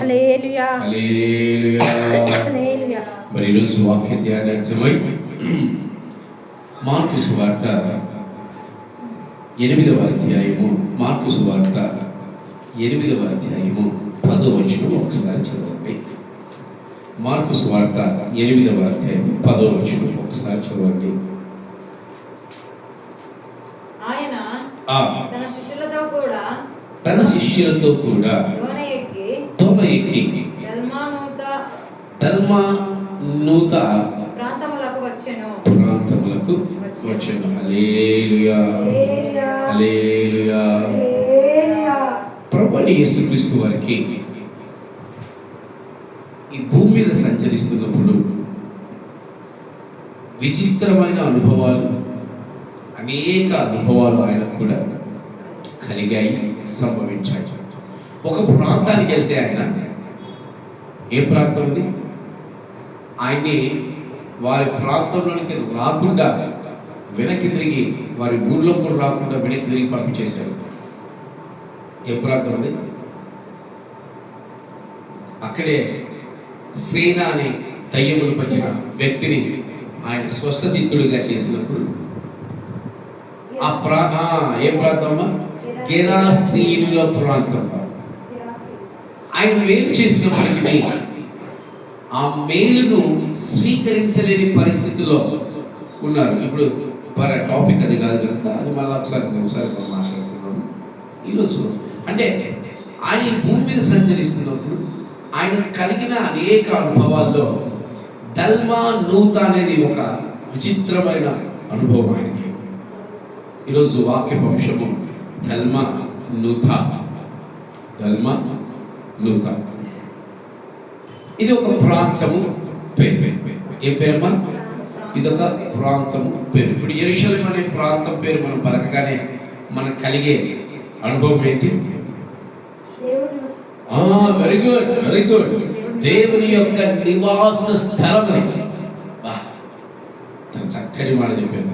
హల్లెలూయా హల్లెలూయా హల్లెలూయా. మరి ఈరోజు వాక్య ధ్యానాంశమై మార్కు సువార్త 8వ అధ్యాయము, మార్కు సువార్త 8వ అధ్యాయము 10వ వచనం ఒకసారి చదవండి. మార్కు సువార్త 8వ అధ్యాయం 10వ వచనం ఒకసారి చదవండి. ఆయన తన శిష్యులతో కూడా తోమ ఎక్కి దల్మానూత ప్రాంతములకు వచ్చెను. హల్లెలూయా హల్లెలూయా. ప్రభువైన యేసుక్రీస్తు వారికి ఈ భూమి మీద సంచరిస్తున్నప్పుడు విచిత్రమైన అనుభవాలు, అనేక అనుభవాలు ఆయనకు కూడా కలిగాయి, సంభవించాయి. ఒక ప్రాంతానికి వెళ్తే ఆయన, ఏ ప్రాంతం అది? ఆయన్ని వారి ప్రాంతంలోనికి రాకుండా వెనక్కి తిరిగి, వారి ఊర్లో కూడా రాకుండా వెనక్కి తిరిగి పంపించేశారు. ఏ ప్రాంతం అది? అక్కడే సేన అనే దయ్యములు పట్టిన వ్యక్తిని ఆయన స్వస్థచిత్తుడిగా చేసినప్పుడు ఏ ప్రాంతమ్మా? గెరాసీనుల ప్రాంతం. ఆయన మేలు చేసినప్పటికీ ఆ మేలును స్వీకరించలేని పరిస్థితిలో ఉన్నారు. ఇప్పుడు టాపిక్ అది కాదు కనుక అది మళ్ళీ ఒకసారి మనం మాట్లాడుకున్నాము ఈరోజు. అంటే ఆయన భూమి మీద సంచరిస్తున్నప్పుడు ఆయన కలిగిన అనేక అనుభవాల్లో దల్మానూత అనేది ఒక విచిత్రమైన అనుభవం ఆయనకి. ఈరోజు వాక్యపంశము దల్మానూత. ఇది ఒక ప్రాంతము పేరు. ఏ పేరమ్మా? ఇది ఒక ప్రాంతము పేరు. ఇప్పుడు యెరూషలేము అనే ప్రాంతం పేరు మనం పలకగానే మనకు కలిగే అనుభవం ఏంటి? Very good, very good. దేవుని యొక్క నివాస స్థలం. చాలా చక్కని మాట చెప్పారు.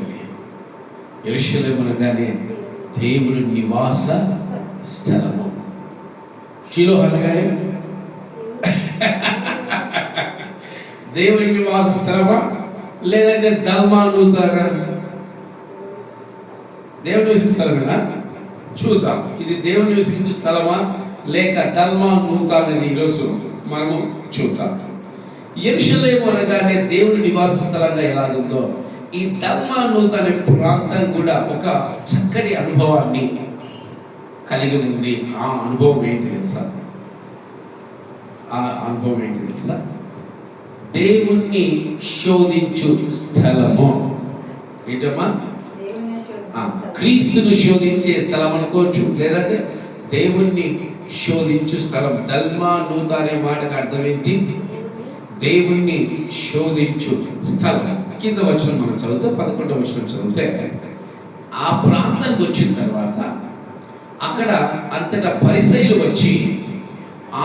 యెరూషలేము అనగానే దేవుని నివాస స్థలము. షిలో అనగానే దేవుని నివాస స్థలమా, లేదంటే దల్మానూతనా? దేవుని నివసించే స్థలమేనా? చూద్దాం. ఇది దేవుని నివసించే స్థలమా లేక దల్మానూత అనేది ఈరోజు మనము చూద్దాం. యెరూషలేము అనగానే దేవుని నివాస స్థలంగా ఎలాగుందో, ఈ దల్మానూత అనే ప్రాంతం కూడా ఒక చక్కని అనుభవాన్ని కలిగి ఉంది. ఆ అనుభవం ఏంటి తెలుసా? దేవుణ్ణి శోధించు స్థలము. ఏంటమ్మా? క్రీస్తును శోధించే స్థలం అనుకోవచ్చు, లేదంటే దేవుణ్ణి శోధించు స్థలం. దల్మానూత అనే మాటకు అర్థం ఏంటి? దేవుణ్ణి శోధించు స్థలం. కింద వచనం మనం చదివితే, 11వ వచనం చదివితే, ఆ ప్రాంతానికి వచ్చిన తర్వాత అక్కడ అంతటా పరిసయ్యులు వచ్చి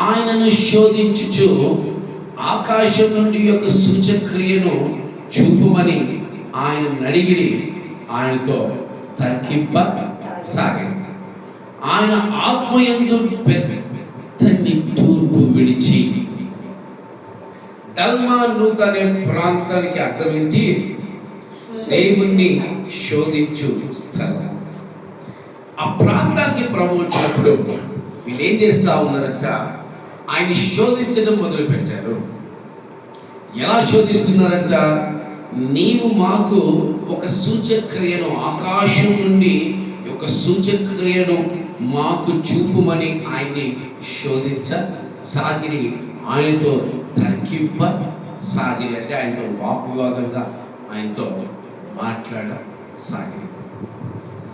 ఆయనను శోధించుచు ఆకాశం నుండి యొక్క సూచక్రియను చూపుమని ఆయన అడిగిరి. ఆయనతో తర్కింపసాగారు. ఆయన ఆత్మయందు పెద్ద నిట్టూర్పు విడిచి. దల్మానూత అనే ప్రాంతానికి అర్థం ఏంటి? దేవుణ్ణి శోధించు స్థలం. ఆ ప్రాంతానికి ప్రభు వచ్చినప్పుడు వీళ్ళు ఏం చేస్తా ఉన్నారంట? ఆయన శోధించడం మొదలు పెట్టారు. ఎలా శోధిస్తున్నారంట? నీవు మాకు ఒక సూచక్రియను, ఆకాశం నుండి ఒక సూచక్రియను మాకు చూపుమని ఆయన్ని శోధించసాగిరి. ఆయనతో తర్కింపసాగిరి అంటే ఆయనతో వాగ్వివాదంగా ఆయనతో మాట్లాడసాగిరి.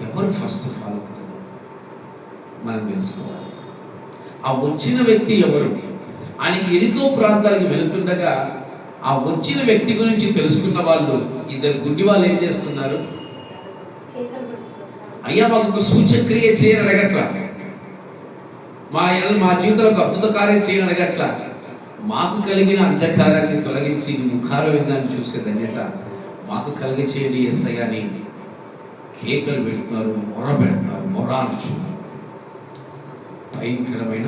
ఎవరు ఫస్ట్ ఆఫ్ ఆల్ మనం తెలుసుకోవాలి. ఆ వచ్చిన వ్యక్తి ఎవరు అని ఎరుకో ప్రాంతాలకు వెళుతుండగా ఆ వచ్చిన వ్యక్తి గురించి తెలుసుకున్న వాళ్ళు, ఇద్దరు గుడ్డి వాళ్ళు ఏం చేస్తున్నారు? అయ్యా మాకు ఒక సూచక్రియ చేయని అడగట్లా, మా జీవితంలో అద్భుత కార్యం చేయని అడగట్లా, మాకు కలిగిన అంధకారాన్ని తొలగించి ముఖార విందాన్ని చూసే ధన్యత మాకు కలిగచేయండి యేసయ్య అని కేకలు పెడుతున్నారు, మొర పెడుతున్నారు. మొర అని భయంకరమైన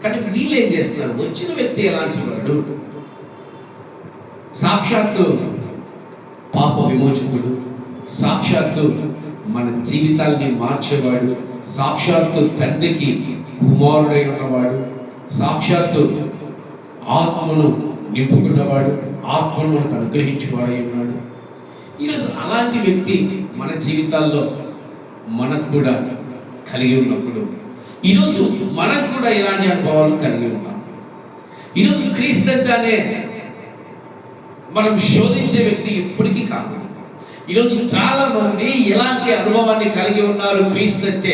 కానీ వీళ్ళు ఏం చేస్తున్నారు? వచ్చిన వ్యక్తి ఎలాంటి వాడు? సాక్షాత్తు పాప విమోచకుడు, సాక్షాత్తు మన జీవితాల్ని మార్చేవాడు, సాక్షాత్తు తండ్రికి కుమారుడై ఉన్నవాడు, సాక్షాత్తు ఆత్మను నింపుకున్నవాడు, ఆత్మను మనకు అనుగ్రహించేవాడై ఉన్నాడు. ఈరోజు అలాంటి వ్యక్తి మన జీవితాల్లో మనకు కూడా కలిగి ఉన్నప్పుడు, ఈరోజు మనకు కూడా ఇలాంటి అనుభవాలు కలిగి ఉన్నాం. ఈరోజు క్రీస్తు అంటేనే మనం శోధించే వ్యక్తి ఎప్పటికీ కాదు. ఈరోజు చాలా మంది ఎలాంటి అనుభవాన్ని కలిగి ఉన్నారు? క్రీస్తు అంటే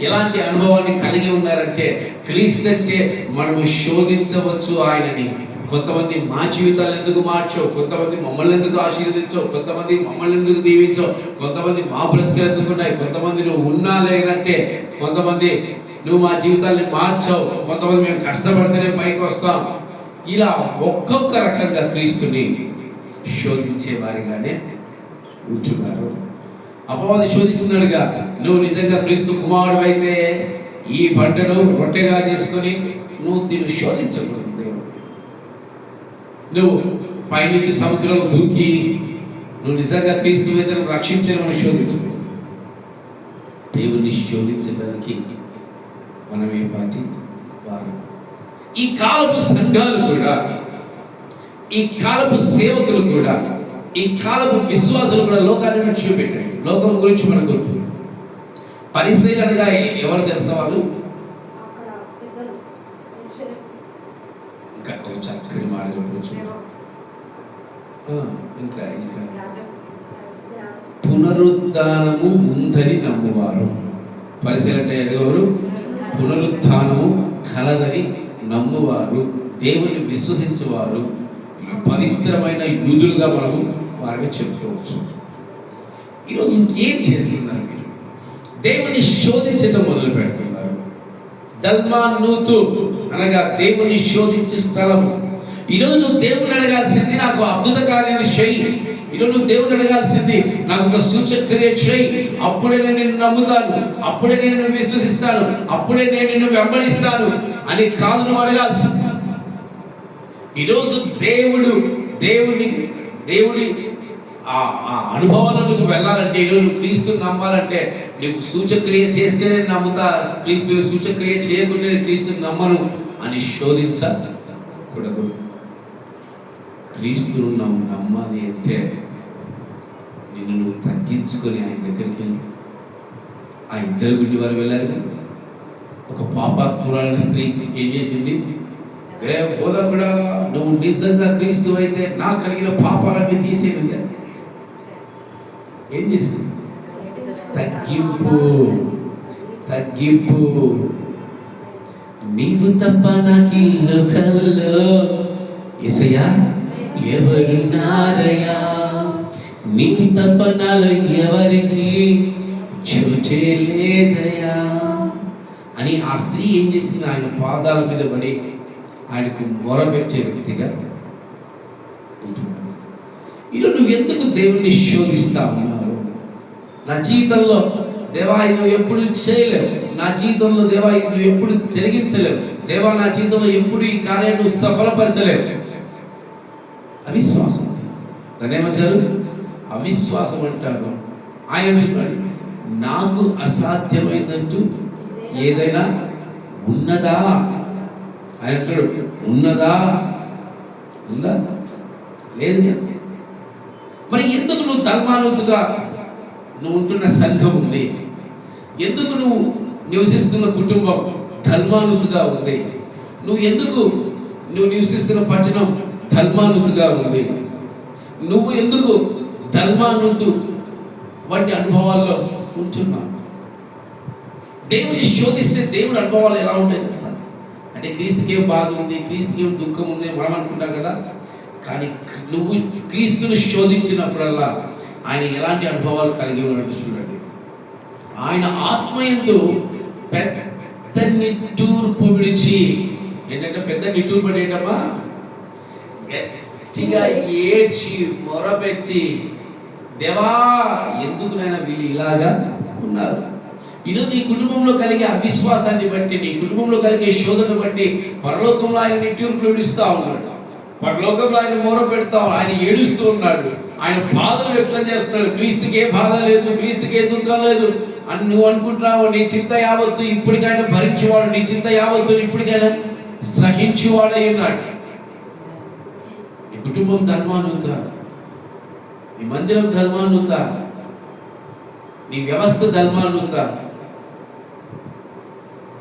ఎలాంటి అనుభవాన్ని కలిగి ఉన్నారంటే, క్రీస్తు అంటే మనము శోధించవచ్చు ఆయనని. కొంతమంది మా జీవితాలు ఎందుకు మార్చో, కొంతమంది మమ్మల్ని ఎందుకు ఆశీర్వదించో, కొంతమంది మమ్మల్ని ఎందుకు దీవించో, కొంతమంది మా బ్రతుకులు ఎందుకు ఉన్నాయి, కొంతమంది నువ్వు ఉన్నా లేనంటే, కొంతమంది నువ్వు మా జీవితాన్ని మార్చావు, కొంతమంది మేము కష్టపడితేనే పైకి వస్తాం. ఇలా ఒక్కొక్క రకంగా క్రీస్తుని శోధించే వారిగానే ఉంటున్నారు. అపవాది శోధిస్తున్నాడుగా, నువ్వు నిజంగా క్రీస్తు కుమారుడు అయితే ఈ బండను రొట్టెగా చేసుకొని నువ్వు దీన్ని శోధించకూడదు. నువ్వు పైనుంచి సముద్రంలో దూకి నువ్వు నిజంగా క్రీస్తు వేదను రక్షించడం శోధించకూడదు. దేవుణ్ణి శోధించడానికి మనమే పాటి వారు. ఈ కాలపు సంఘాలు కూడా, ఈ కాలపు సేవకులు కూడా, ఈ కాలపు విశ్వాసులు కూడా లోకాన్ని విడిచిపెట్టారు. లోకం గురించి మనకు పరిశీలన అనగా ఎవరు తెలుసా? వాళ్ళు ఇంకా ఒక చక్కని మాట చెప్పవచ్చు. ఇంకా ఇంకా పునరుద్ధానము ఉందని నమ్మువారు. పరిశీలన అంటే ఎవరు? పునరుద్ధానము కలదని నమ్మువారు, దేవుని విశ్వసించేవారు, పవిత్రమైన యూదులుగా మనము వారిని చెప్పుకోవచ్చు. ఈరోజు ఏం చేస్తున్నారు మీరు? దేవుని శోధించడం మొదలు పెడుతున్నారు. దల్మానూతు అనగా దేవుని శోధించే స్థలము. ఈరోజు నువ్వు దేవుని అడగాల్సింది, నాకు అద్భుత కార్యాలు చేయి. ఈరోజు నువ్వు దేవుని అడగాల్సింది, నాకు ఒక సూచక్రియ చేయి. అప్పుడే నేను నిన్ను నమ్ముతాను, అప్పుడే నేను నిన్ను విశ్వసిస్తాను, అప్పుడే నేను నిన్ను వెంబడిస్తాను అని కాదు నువ్వు అడగాల్సింది. ఈరోజు దేవుడి ఆ అనుభవాలకు వెళ్ళాలంటే, ఈరోజు నువ్వు క్రీస్తుని నమ్మాలంటే, నీకు సూచక్రియ చేస్తేనే నమ్ముతా, క్రీస్తుని సూచక్రియ చేయకుంటే నేను క్రీస్తుని నమ్మను అని శోధించకూడదు. క్రీస్తును నమ్మాలి అంటే నిన్ను నువ్వు తగ్గించుకొని ఆయన దగ్గరికి వెళ్ళి. ఆ ఇద్దరు గుడ్డి వారు వెళ్ళారు. ఒక పాపాత్మురాలైన స్త్రీ ఏం చేసింది? బోధకుడా, నువ్వు నిజంగా క్రీస్తు అయితే నా కలిగిన పాపాలన్నీ తీసేది. ఏం చేసింది? తగ్గింపు. నీవు తప్ప నాకు లోకంలో యేసయ్యా ఎవరున్నారయ్యా, నీకు తప్ప నాలో ఎవరికి చోటే లేదయ్యా అని ఆ స్త్రీ ఏం చేసింది? ఆయన పాదాల మీద పడి ఆయనకు మొరపెట్టే వ్యక్తిగా ఉంటున్నాడు. ఈరోజు నువ్వు ఎందుకు దేవుణ్ణి శోధిస్తా ఉన్నావు? నా జీవితంలో దేవా నువ్వు ఎప్పుడు చేయలేవు, నా జీవితంలో దేవా నువ్వు ఎప్పుడు జరిగించలేవు, దేవా నా జీవితంలో ఎప్పుడు ఈ కార్యాన్ని నువ్వు సఫలపరచలేవు. అవిశ్వాసం. దాన్ని ఏమంటారు? అవిశ్వాసం అంటారు. ఆయన అంటున్నాడు, నాకు అసాధ్యమైనట్టు ఏదైనా ఉన్నదా? ఆయన అంటాడు, ఉన్నదా? ఉందా? లేదు. మరి ఎందుకు నువ్వు ధర్మానుతుగా నువ్వు ఉంటున్న సంఘం ఉంది? ఎందుకు నువ్వు నివసిస్తున్న కుటుంబం ధర్మానుతుగా ఉంది? నువ్వు నివసిస్తున్న పట్టణం ధర్మానుతుగా ఉంది? నువ్వు ఎందుకు ధర్మానుతు వంటి అనుభవాల్లో ఉంటున్నావు? దేవుని శోధిస్తే దేవుడి అనుభవాలు ఎలా ఉంటాయి తెలుసా? అంటే క్రీస్తుకి ఏం బాధ ఉంది, క్రీస్తుకి ఏం దుఃఖం ఉంది మనం అనుకుంటాం కదా. కానీ నువ్వు క్రీస్తుని శోధించినప్పుడల్లా ఆయన ఎలాంటి అనుభవాలు కలిగి ఉన్నట్టు చూడండి. ఆయన ఆత్మయందు పెద్ద నిట్టూర్పు విడిచి, ఏంటంటే పెద్ద నిట్టూర్పు పడేటమ్మా, గట్టిగా ఏడ్చి మొరపెట్టి, దేవా ఎందుకు నైనా వీళ్ళు ఇలాగా ఉన్నారు? ఈరోజు నీ కుటుంబంలో కలిగే అవిశ్వాసాన్ని బట్టి, నీ కుటుంబంలో కలిగే శోధనను బట్టి పరలోకంలో ఆయన నిట్టూర్పులు విడుస్తూ ఉన్నాడు. పరలోకంలో ఆయన మొర పెడతా, ఆయన ఏడుస్తూ ఉన్నాడు, ఆయన బాధలు వ్యక్తం చేస్తున్నాడు. క్రీస్తుకి ఏ బాధ లేదు, క్రీస్తుకి ఏ దుఃఖం లేదు అని నువ్వు అనుకుంటున్నావు. నీ చింత యావత్తు ఇప్పటికైనా భరించేవాడు, నీ చింత యావత్తు ఇప్పటికైనా సహించేవాడై ఉన్నాడు. నీ కుటుంబం ధర్మానుత, నీ మందిరం ధర్మానుత, నీ వ్యవస్థ ధర్మానుత,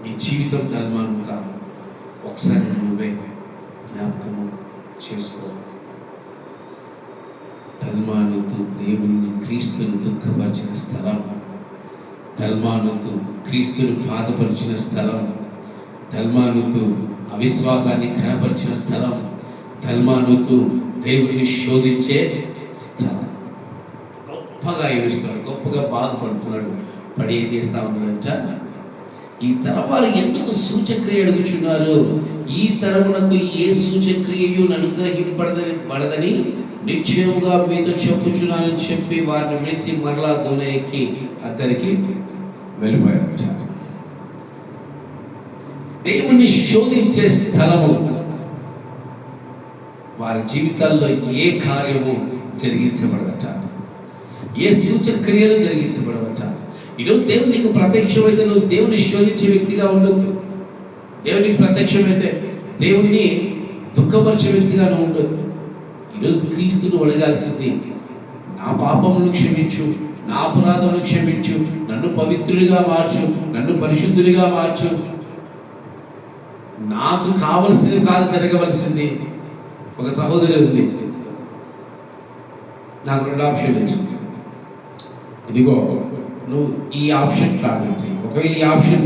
నీ జీవితం ధర్మానుత. ఒకసారి నువ్వే జ్ఞాపకము చేసుకో. ధర్మానుతు దేవుని క్రీస్తును దుఃఖపరిచిన స్థలం, ధర్మానుతు క్రీస్తును బాధపరిచిన స్థలం, ధర్మానుతు అవిశ్వాసాన్ని కనపరిచిన స్థలం, ధర్మానుతు దేవుని శోధించే స్థలం. గొప్పగా ఏడుస్తున్నాడు, గొప్పగా బాధపడుతున్నాడు. పడి ఏం చేస్తా ఉన్నాడంట, ఈ తరం వారు ఎందుకు సూచక్రియ అడుగుచున్నారు? ఈ తరమునకు ఏ సూచక్రియయు అనుగ్రహింపబడదని నిశ్చయముగా మీతో చెప్పుచున్నానని చెప్పి వారిని విడిచి మరలా దోణ ఎక్కి అతనికి వెళ్ళిపోయాడంట. దేవుణ్ణి శోధించే స్థలము, వారి జీవితాల్లో ఏ కార్యము జరిగించబడదట, ఏ సూచక్రియలు జరిగించబడవట. ఈరోజు దేవుడు నీకు ప్రత్యక్షమైతే నువ్వు దేవుని శోధించే వ్యక్తిగా ఉండొద్దు. దేవునికి ప్రత్యక్షమైతే దేవుణ్ణి దుఃఖపరిచే వ్యక్తిగా నువ్వు ఉండొద్దు. ఈరోజు క్రీస్తును అడగాల్సింది, నా పాపమును క్షమించు, నా అపరాధమును క్షమించు, నన్ను పవిత్రుడిగా మార్చు, నన్ను పరిశుద్ధుడిగా మార్చు. నాకు కావలసింది కాదు జరగవలసింది. ఒక సహోదరి ఉంది, నాకు 2 ఆప్షన్లు ఇచ్చింది. ఇదిగో నువ్వు ఈ ఆప్షన్ ప్రార్థించి, ఒకవేళ ఈ ఆప్షన్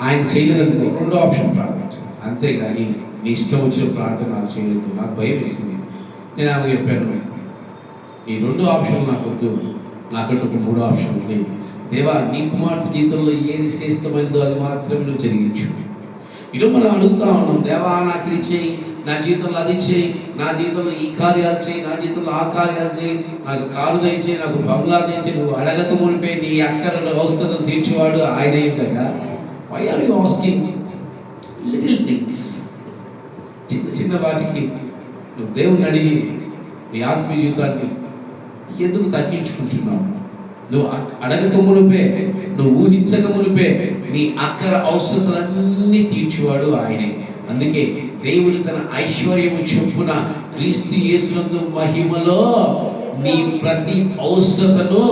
ఆయన చేయలేదనుకో 2వ ఆప్షన్ ప్రార్థించు. అంతేగాని నీ ఇష్టం వచ్చిన ప్రార్థన నాకు చేయొద్దు. నాకు భయం వేసింది. నేను ఆమె చెప్పాను, ఈ 2 ఆప్షన్లు నాకు వద్దు, నాకంటే ఒక 3వ ఆప్షన్ ఉంది. దేవా, నీ కుమార్తె జీవితంలో ఏది శ్రేష్టమైందో అది మాత్రమే నువ్వు జరిగించు. ఈరోజు మనం అడుగుతా ఉన్నాం, దేవా నాకు ఇది చేయి, నా జీవితంలో అది చేయి, నా జీవితంలో ఈ కార్యాలు చేయి, నా జీవితంలో ఆ కార్యాలు చేయి, నాకు కారు దయచేయి, నాకు బంగ్లా దయచేయి. నువ్వు అడగక మునిపే నీ అక్కర్ల అవసరాలు తీర్చేవాడు ఆయన ఏంటంటే, why are you asking little things? చిన్న చిన్న వాటికి నువ్వు దేవుణ్ణి అడిగి నీ ఆత్మీయ జీవితాన్ని ఎందుకు తగ్గించుకుంటున్నావు? నువ్వు అడగక మునిపే, నువ్వు ఊహించక మునిపే నీ అక్కర అవసరతలన్నీ తీర్చేవాడు ఆయనే. అందుకే దేవుడు తన ఐశ్వర్యము చొప్పున క్రీస్తు యేసునందు మహిమలో నీ ప్రతి అవసరతను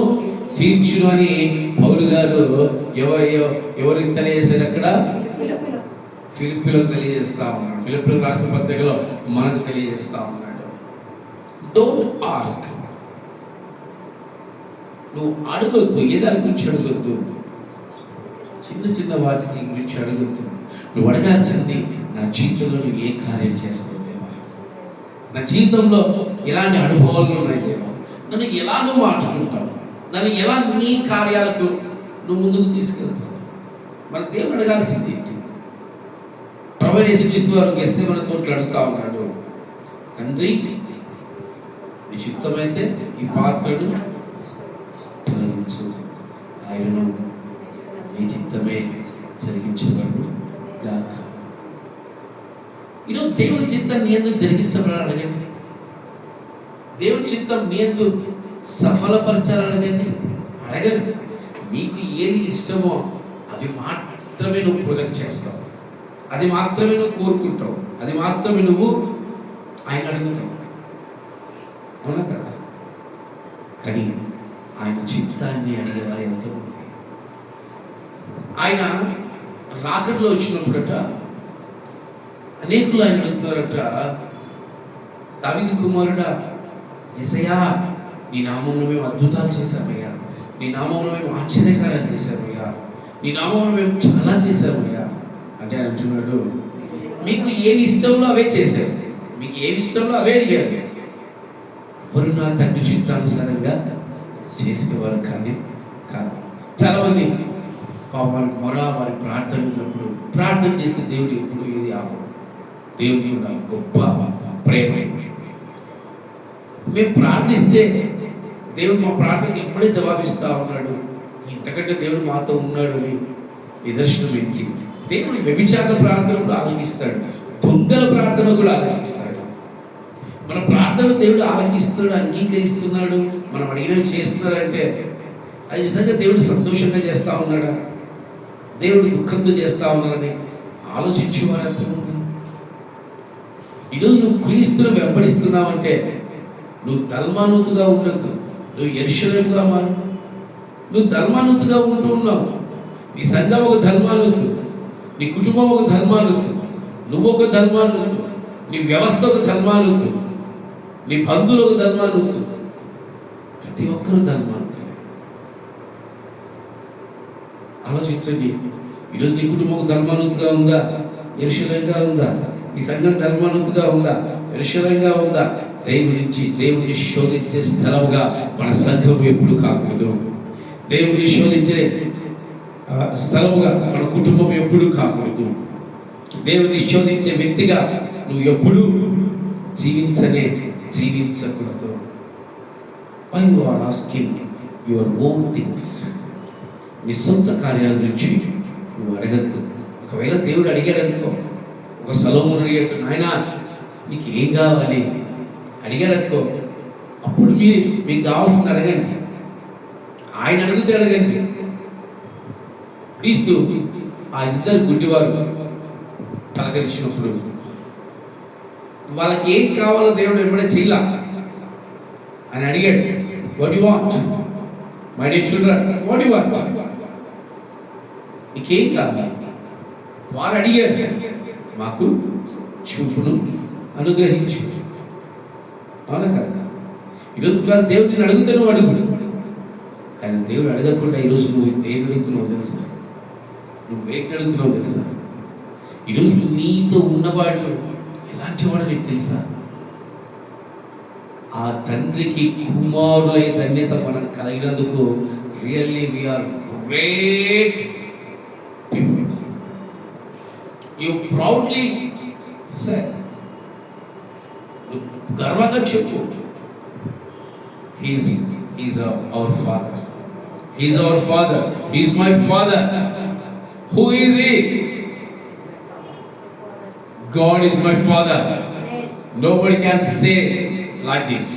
తీర్చును అని పౌలు గారు ఎవరికి తెలియజేశారు? అక్కడ ఫిలిప్పీలకు తెలియజేస్తా ఉన్నాడు. ఫిలిప్పీలకు రాష్ట్ర పత్రికలో మనకు తెలియజేస్తా ఉన్నాడు. డోంట్ ఆస్క్, నువ్వు అడగొద్దు, ఏదాని గురించి అడగొద్దు, చిన్న చిన్న వాటికి గురించి అడగొద్దు. నువ్వు అడగాల్సింది, నా జీవితంలో నువ్వు ఏ కార్యం చేస్తావు దేవా, నా జీవితంలో ఎలాంటి అనుభవాలు ఉన్నాయి దేవా, నన్ను ఎలా నువ్వు మార్చుకుంటావు, నన్ను ఎలా నీ కార్యాలకు నువ్వు ముందుకు తీసుకెళ్తావు. మరి దేవుడు అడగాల్సింది ఏంటి? ప్రభువైన యేసుక్రీస్తు వారు గెత్సేమనే తోటలో అడుగుతా ఉన్నాడు, తండ్రి నీ చిత్తమైతే ఈ పాత్రను తొలగించు, ఆయనను నీ చిత్తమే జరిగించబడు గాక. ఈరోజు దేవుని చిత్తం నీ ఎందుకు జరిగించబడాలి అడగండి. దేవుని చిత్తం నీ ఎందుకు సఫలపరచాలని అడగండి. నీకు ఏది ఇష్టమో అవి మాత్రమే నువ్వు ప్రొజెక్ట్ చేస్తావు, అది మాత్రమే నువ్వు కోరుకుంటావు, అది మాత్రమే నువ్వు ఆయన అడుగుతావు. అవునా కదా? కానీ ఆయన చిత్తాన్ని అడిగేవారు ఎంతమంది? ఆయన రాకడలో వచ్చినప్పుడట అనేకులు ఆయన అడుగుతున్నారట, దావీదు కుమారుడా యేసయ్యా, నీ నామంలో మేము అద్భుతాలు చేశామయ్యా, నీ నామంలో మేము ఆశ్చర్యకార్యాలు చేశామయ్యా, నీ నామంలో మేము చాలా చేశామయ్యా అంటే ఆయన అంటున్నాడు, మీకు ఏమి ఇష్టంలో అవే చేశారు, మీకు ఏమి ఇష్టంలో అవే అడిగారు. ఎవరు నా తండ్రి చిత్తానుసారంగా చేసేవారు కానీ కాదు. చాలామంది వారి మొర, వారి ప్రార్థన ఉన్నప్పుడు ప్రార్థన చేస్తే దేవుడు ఎప్పుడు ఏది ఆపడు. దేవుని యొక్క గొప్ప ప్రేమ. మేము ప్రార్థిస్తే దేవుడు మా ప్రార్థనకి ఎప్పుడే జవాబిస్తూ ఉన్నాడు. ఇంతకంటే దేవుడు మాతో ఉన్నాడు అని నిదర్శనం ఏంటి? దేవుడు వ్యభిచార ప్రార్థన కూడా ఆలకిస్తాడు, దొంగల ప్రార్థన కూడా ఆలకిస్తాడు. మన ప్రార్థన దేవుడు ఆలకిస్తున్నాడు, అంగీకరిస్తున్నాడు, మనం అడిగినవి చేస్తున్నాడంటే అది నిజంగా దేవుడు సంతోషంగా చేస్తూ ఉన్నాడా, దేవుడు దుఃఖంతో చేస్తూ ఉన్నాడని ఆలోచించేవారు ఎంతమంది? ఈరోజు నువ్వు క్రీస్తును వెంబడిస్తున్నావంటే నువ్వు దల్మానుతుగా ఉండద్దు, నువ్వు యెరూషలేముగా మారు. నువ్వు దల్మానుతుగా ఉంటూ ఉన్నావు. నీ సంఘం ఒక ధర్మానుతు, నీ కుటుంబం ఒక ధర్మానుతు, నువ్వు ఒక ధర్మానుతు, నీ వ్యవస్థ ఒక ధర్మానుతు, నీ బంధువులు ఒక ధర్మానుతు, ప్రతి ఒక్కరూ ధర్మానుతులే. ఆలోచించండి, ఈరోజు నీ కుటుంబం ఒక ధర్మానుతుగా ఉందా, యెరూషలేముగా ఉందా? ఈ సంఘం ధర్మానుతుగా ఉందా, యెరూషలేముగా ఉందా? దేవుని శోధించే స్థలముగా మన సంఘం ఎప్పుడు కాకూడదు. దేవుని శోధించే స్థలముగా మన కుటుంబం ఎప్పుడు కాకూడదు. దేవుని శోధించే వ్యక్తిగా నువ్వు ఎప్పుడు జీవించకూడదు. Why you are asking your own things? నీ సొంత కార్యాల గురించి నువ్వు అడగద్దు. ఒకవేళ దేవుడు అడిగాడు అనుకో, ఒక సొలొమోను అడిగాడు, నాయనా నీకు ఏం కావాలి అడిగాడు అనుకో, అప్పుడు మీకు కావాల్సింది అడగండి. ఆయన అడిగితే అడగండి. క్రీస్తు ఆ ఇద్దరు గుడ్డివారు పలకరించినప్పుడు వాళ్ళకి ఏం కావాలో దేవుడు వెంబడే చెయ్యాల. ఆయన అడిగాడు, what you want my dear children, what you want, నీకేం కావాలి? వారు అడిగారు, మాకు చూపును అనుగ్రహించు. అవునా కదా? ఈరోజు దేవుడు నేను అడుగుతే నువ్వు అడుగు, కానీ దేవుడు అడగకుండా ఈరోజు నువ్వు దేని అడుగుతున్నావు తెలుసా? నువ్వు వేగ అడుగుతున్నావు తెలుసా? ఈరోజు నీతో ఉన్నవాడు ఎలాంటి వాడు నీకు తెలుసా? ఆ తండ్రికి కుమారులై ధన్యత మనకు కలిగినందుకు really we are great people. You proudly say, గర్వంగా చెప్పు, He's our Father. He's our Father. He's my Father. Who is He? God is my Father. Nobody can say like this.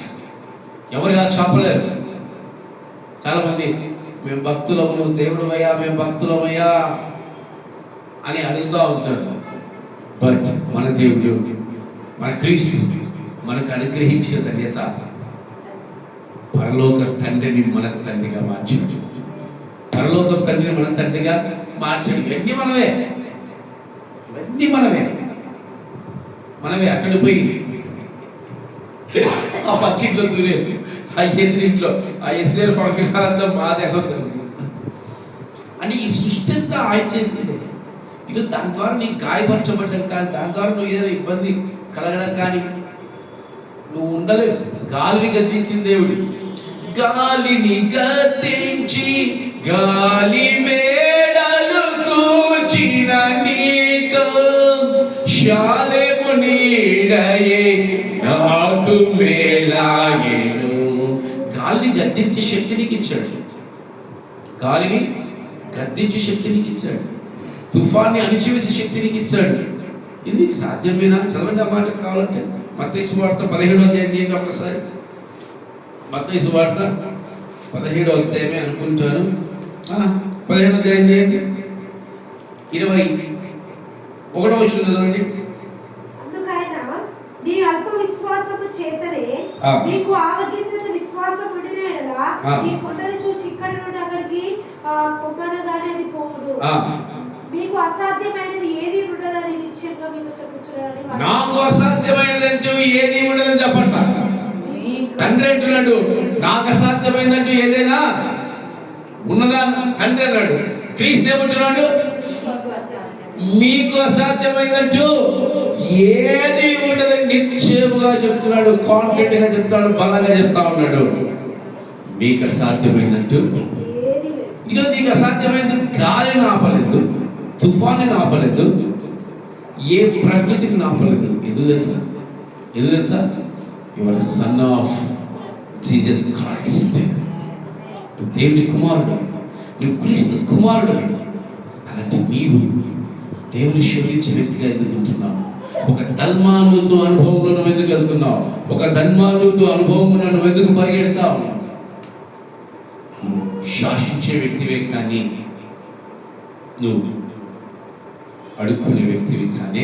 ఎవరు ఇలా చెప్పలేరు. చాలా మంది మేము భక్తులము, దేవుడమయ్యా మేము భక్తులమయ్యా అని అడుగుతూ ఉంటారు. బట్ మన దేవుడు, మన క్రీస్తు మనకు అనుగ్రహించిన ధన్యత పరలోక తండ్రిని మనకు తండ్రిగా మార్చాడు. పరలోక తండ్రిని మన తండ్రిగా మార్చాడు. ఇవన్నీ మనమే అక్కడ పోయి ఆ పక్కింట్లో దూరేరు, ఆ ఎదురింట్లో ఆ ఎస్వేర్ పక్కడంతా మాదే అని ఈ సృష్టి అంతా ఆయన చేసింది. ఇది దాని ద్వారా నీకు గాయపరచబడ్డం కానీ, దాని ద్వారా నువ్వు ఏదైనా ఇబ్బంది కలగడం కానీ నువ్వు ఉండలేవు. గాలిని గద్దించింది దేవుడు. గాలిని గద్దించి గాలి మేడలు కూర్చిన నీతో శాలెము నీడయే నాకు మేలాయెను. గాలిని గద్దించే శక్తి నీకు ఇచ్చాడు. గాలిని గద్దించే శక్తి నీకు ఇచ్చాడు. తుఫాన్ని అణిచివేసే శక్తి నీకు ఇచ్చాడు. ఇది నీకు సాధ్యమేనా? చదవండి ఆ మాట కావాలంటే. మత్తయి సువార్త 17వ అధ్యాయం తీయండి ఒకసారి. మత్తయి సువార్త 17వ అధ్యాయమే అనుకుంటాను. 17వ అధ్యాయం చేయండి, 21వ వచనం చదవండి. అందుకైన నీ అల్ప విశ్వాసము చేతనే నీకు ఆవగించే విశ్వాసం ఉండిన యెడల నీ కొండను చూచి ఇక్కడి నుండి అక్కడికి పొమ్మనగానే అది పోవును. మీకు అసాధ్యమైనది ఏది ఉండదని నిశ్చయంగా మీకు చెప్పుచున్నానని. నాకు అసాధ్యమైనదంటూ ఏది ఉండదని చెప్పండి. తండ్రి అంటున్నాడు, నాకు అసాధ్యమైనదంటూ ఏదైనా ఉన్నదా? తండ్రి అన్నాడు. క్రీస్తు ఏమంటున్నాడు? మీకు అసాధ్యమైనట్టు ఏది ఉండదని నిశ్చయముగా చెప్తున్నాడు, కాన్ఫిడెంట్ గా చెప్తాడు, బలంగా చెప్తా ఉన్నాడు. మీకు అసాధ్యమైనట్టు ఈరోజు నీకు అసాధ్యమైనట్టు గాలిని ఆపలేదు, తుఫాన్ని ఆపలేదు, ఏ ప్రకృతిని ఆపలేదు. ఎందుకు తెలుసా? You are son of Jesus Christ. దేవుని కుమారుడు. నువ్వు క్రీస్తు కుమారుడు. అలాంటి నీవు దేవుని శోధించే వ్యక్తిగా ఎందుకు ఉంటున్నావు? ఒక దల్మానుతో అనుభవంలో నువ్వు ఎందుకు వెళ్తున్నావు? ఒక దల్మానుతో అనుభవంలో నువ్వు ఎందుకు పరిగెడతావు? శాసించే వ్యక్తివే కానీ నువ్వు అడుక్కునే వ్యక్తివి కానీ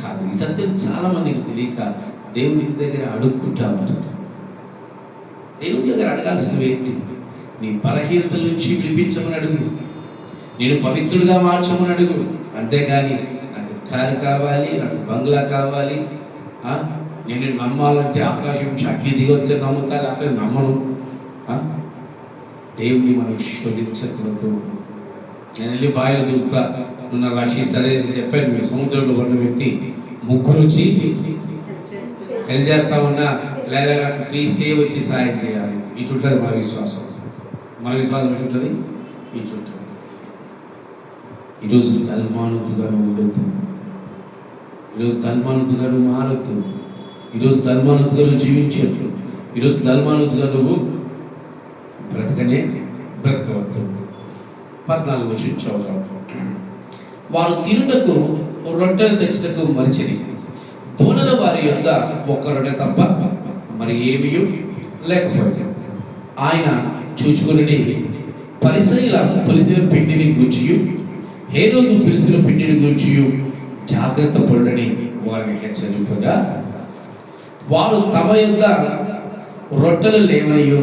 కాదు. ఈ సత్యం చాలా మందికి తెలియక దేవుని దగ్గర అడుక్కుంటా ఉంటారు. దేవుని దగ్గర అడగాల్సినవి ఏంటి? నీ బలహీనతల నుంచి విడిపించమని అడుగు, నేను పవిత్రుడిగా మార్చమని అడుగు. అంతేగాని నాకు కారు కావాలి, నాకు బంగ్లా కావాలి, నేను నమ్మాలంటే ఆకాశం నుంచి అగ్ని దిగొచ్చని నమ్ముతాను, అసలు నమ్మను. దేవుణ్ణి మనం శోధించకూడదు. నేను వెళ్ళి బాయిలు దుఃఖ ఉన్న రాశి సరే చెప్పాను. మీ సముద్రంలో ఉన్న వ్యక్తి ముగ్గురు వచ్చి హెల్ప్ చేస్తామన్నా లేదా నాకు క్రీస్తే వచ్చి సహాయం చేయాలి. ఇటుంటుంది మన విశ్వాసం. మన విశ్వాసం ఎటుంటుంది? ఇటుంటుంది. ఈరోజు ధర్మానుతుగా నువ్వు ఉండొద్దు. ఈరోజు ధర్మానుతుగా నువ్వు మారొద్దు. ఈరోజు ధర్మానుతుగా నువ్వు జీవించొద్దు. ఈరోజు ధర్మానుతుగా నువ్వు బ్రతకవద్దు. 14 వచనం చదువుతాం. వారు తినుటకు రొట్టెలు తెచ్చుటకు మరిచిరి. దూనల వారి యొద్ద ఒక్క రొట్టె తప్ప మరి ఏమీ లేకపోయాడు. ఆయన చూచుకుని పరిసయ్యుల పులిసిన పిండిని గూర్చియు హేరోదు పిలిచిన పిండిని గూర్చియు జాగ్రత్త పడుడని వారిని హెచ్చరింపగా వారు తమ యొద్ద రొట్టెలు లేవనియు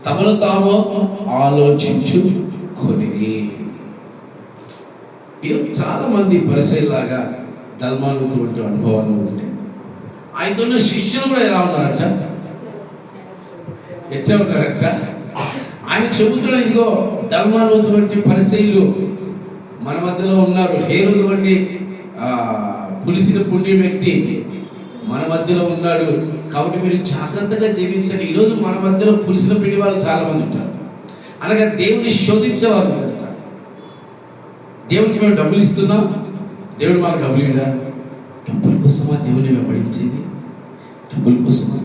తమను తాము ఆలోచించుకొనిరి. ఈరోజు చాలా మంది పరిసయ్యులాగా ధర్మానుటువంటి అనుభవాలు ఉంటాయి. ఆయనతో ఉన్న శిష్యులు కూడా ఎలా ఉన్నారట? ఎట్లా ఉన్నారట? ఆయన చెబుతున్నాడు, ఇదిగో ధర్మానుటువంటి పరిసయ్యులు మన మధ్యలో ఉన్నారు. హేరోదు వంటి పులిసిన పుణ్య వ్యక్తి మన మధ్యలో ఉన్నాడు. కాబట్టి మీరు జాగ్రత్తగా జీవించండి. ఈరోజు మన మధ్యలో పులిసిన పిండి వాళ్ళు చాలా మంది ఉంటారు. అనగా దేవుని శోధించేవారు అంతా. దేవునికి మేము డబ్బులు ఇస్తున్నాం, దేవుడు మాకు డబ్బులు ఇవ్వడా? డబ్బుల కోసమా దేవుని వెంబడించింది? డబ్బుల కోసమా?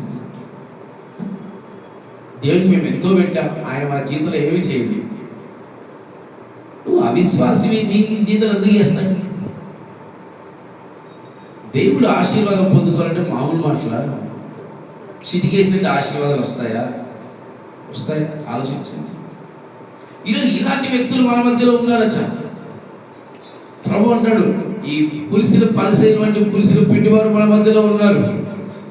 దేవునికి మేము ఎంతో పెట్టాం, ఆయన మా జీవితంలో ఏమీ చేయండి. నువ్వు అవిశ్వాసివి, నీ జీవితంలో ఎందుకు చేస్తాడు? దేవుడు ఆశీర్వాదం పొందుకోవాలంటే మామూలు మాటలా? చిటికేసినట్టు ఆశీర్వాదాలు వస్తాయా? ఆలోచించండి. ఈరోజు ఇలాంటి వ్యక్తులు మన మధ్యలో ఉన్నారచ్చ. ప్రభు అంటాడు, ఈ పులిసిన పలసైనటువంటి పులిసిన పిండి వారు మన మధ్యలో ఉన్నారు.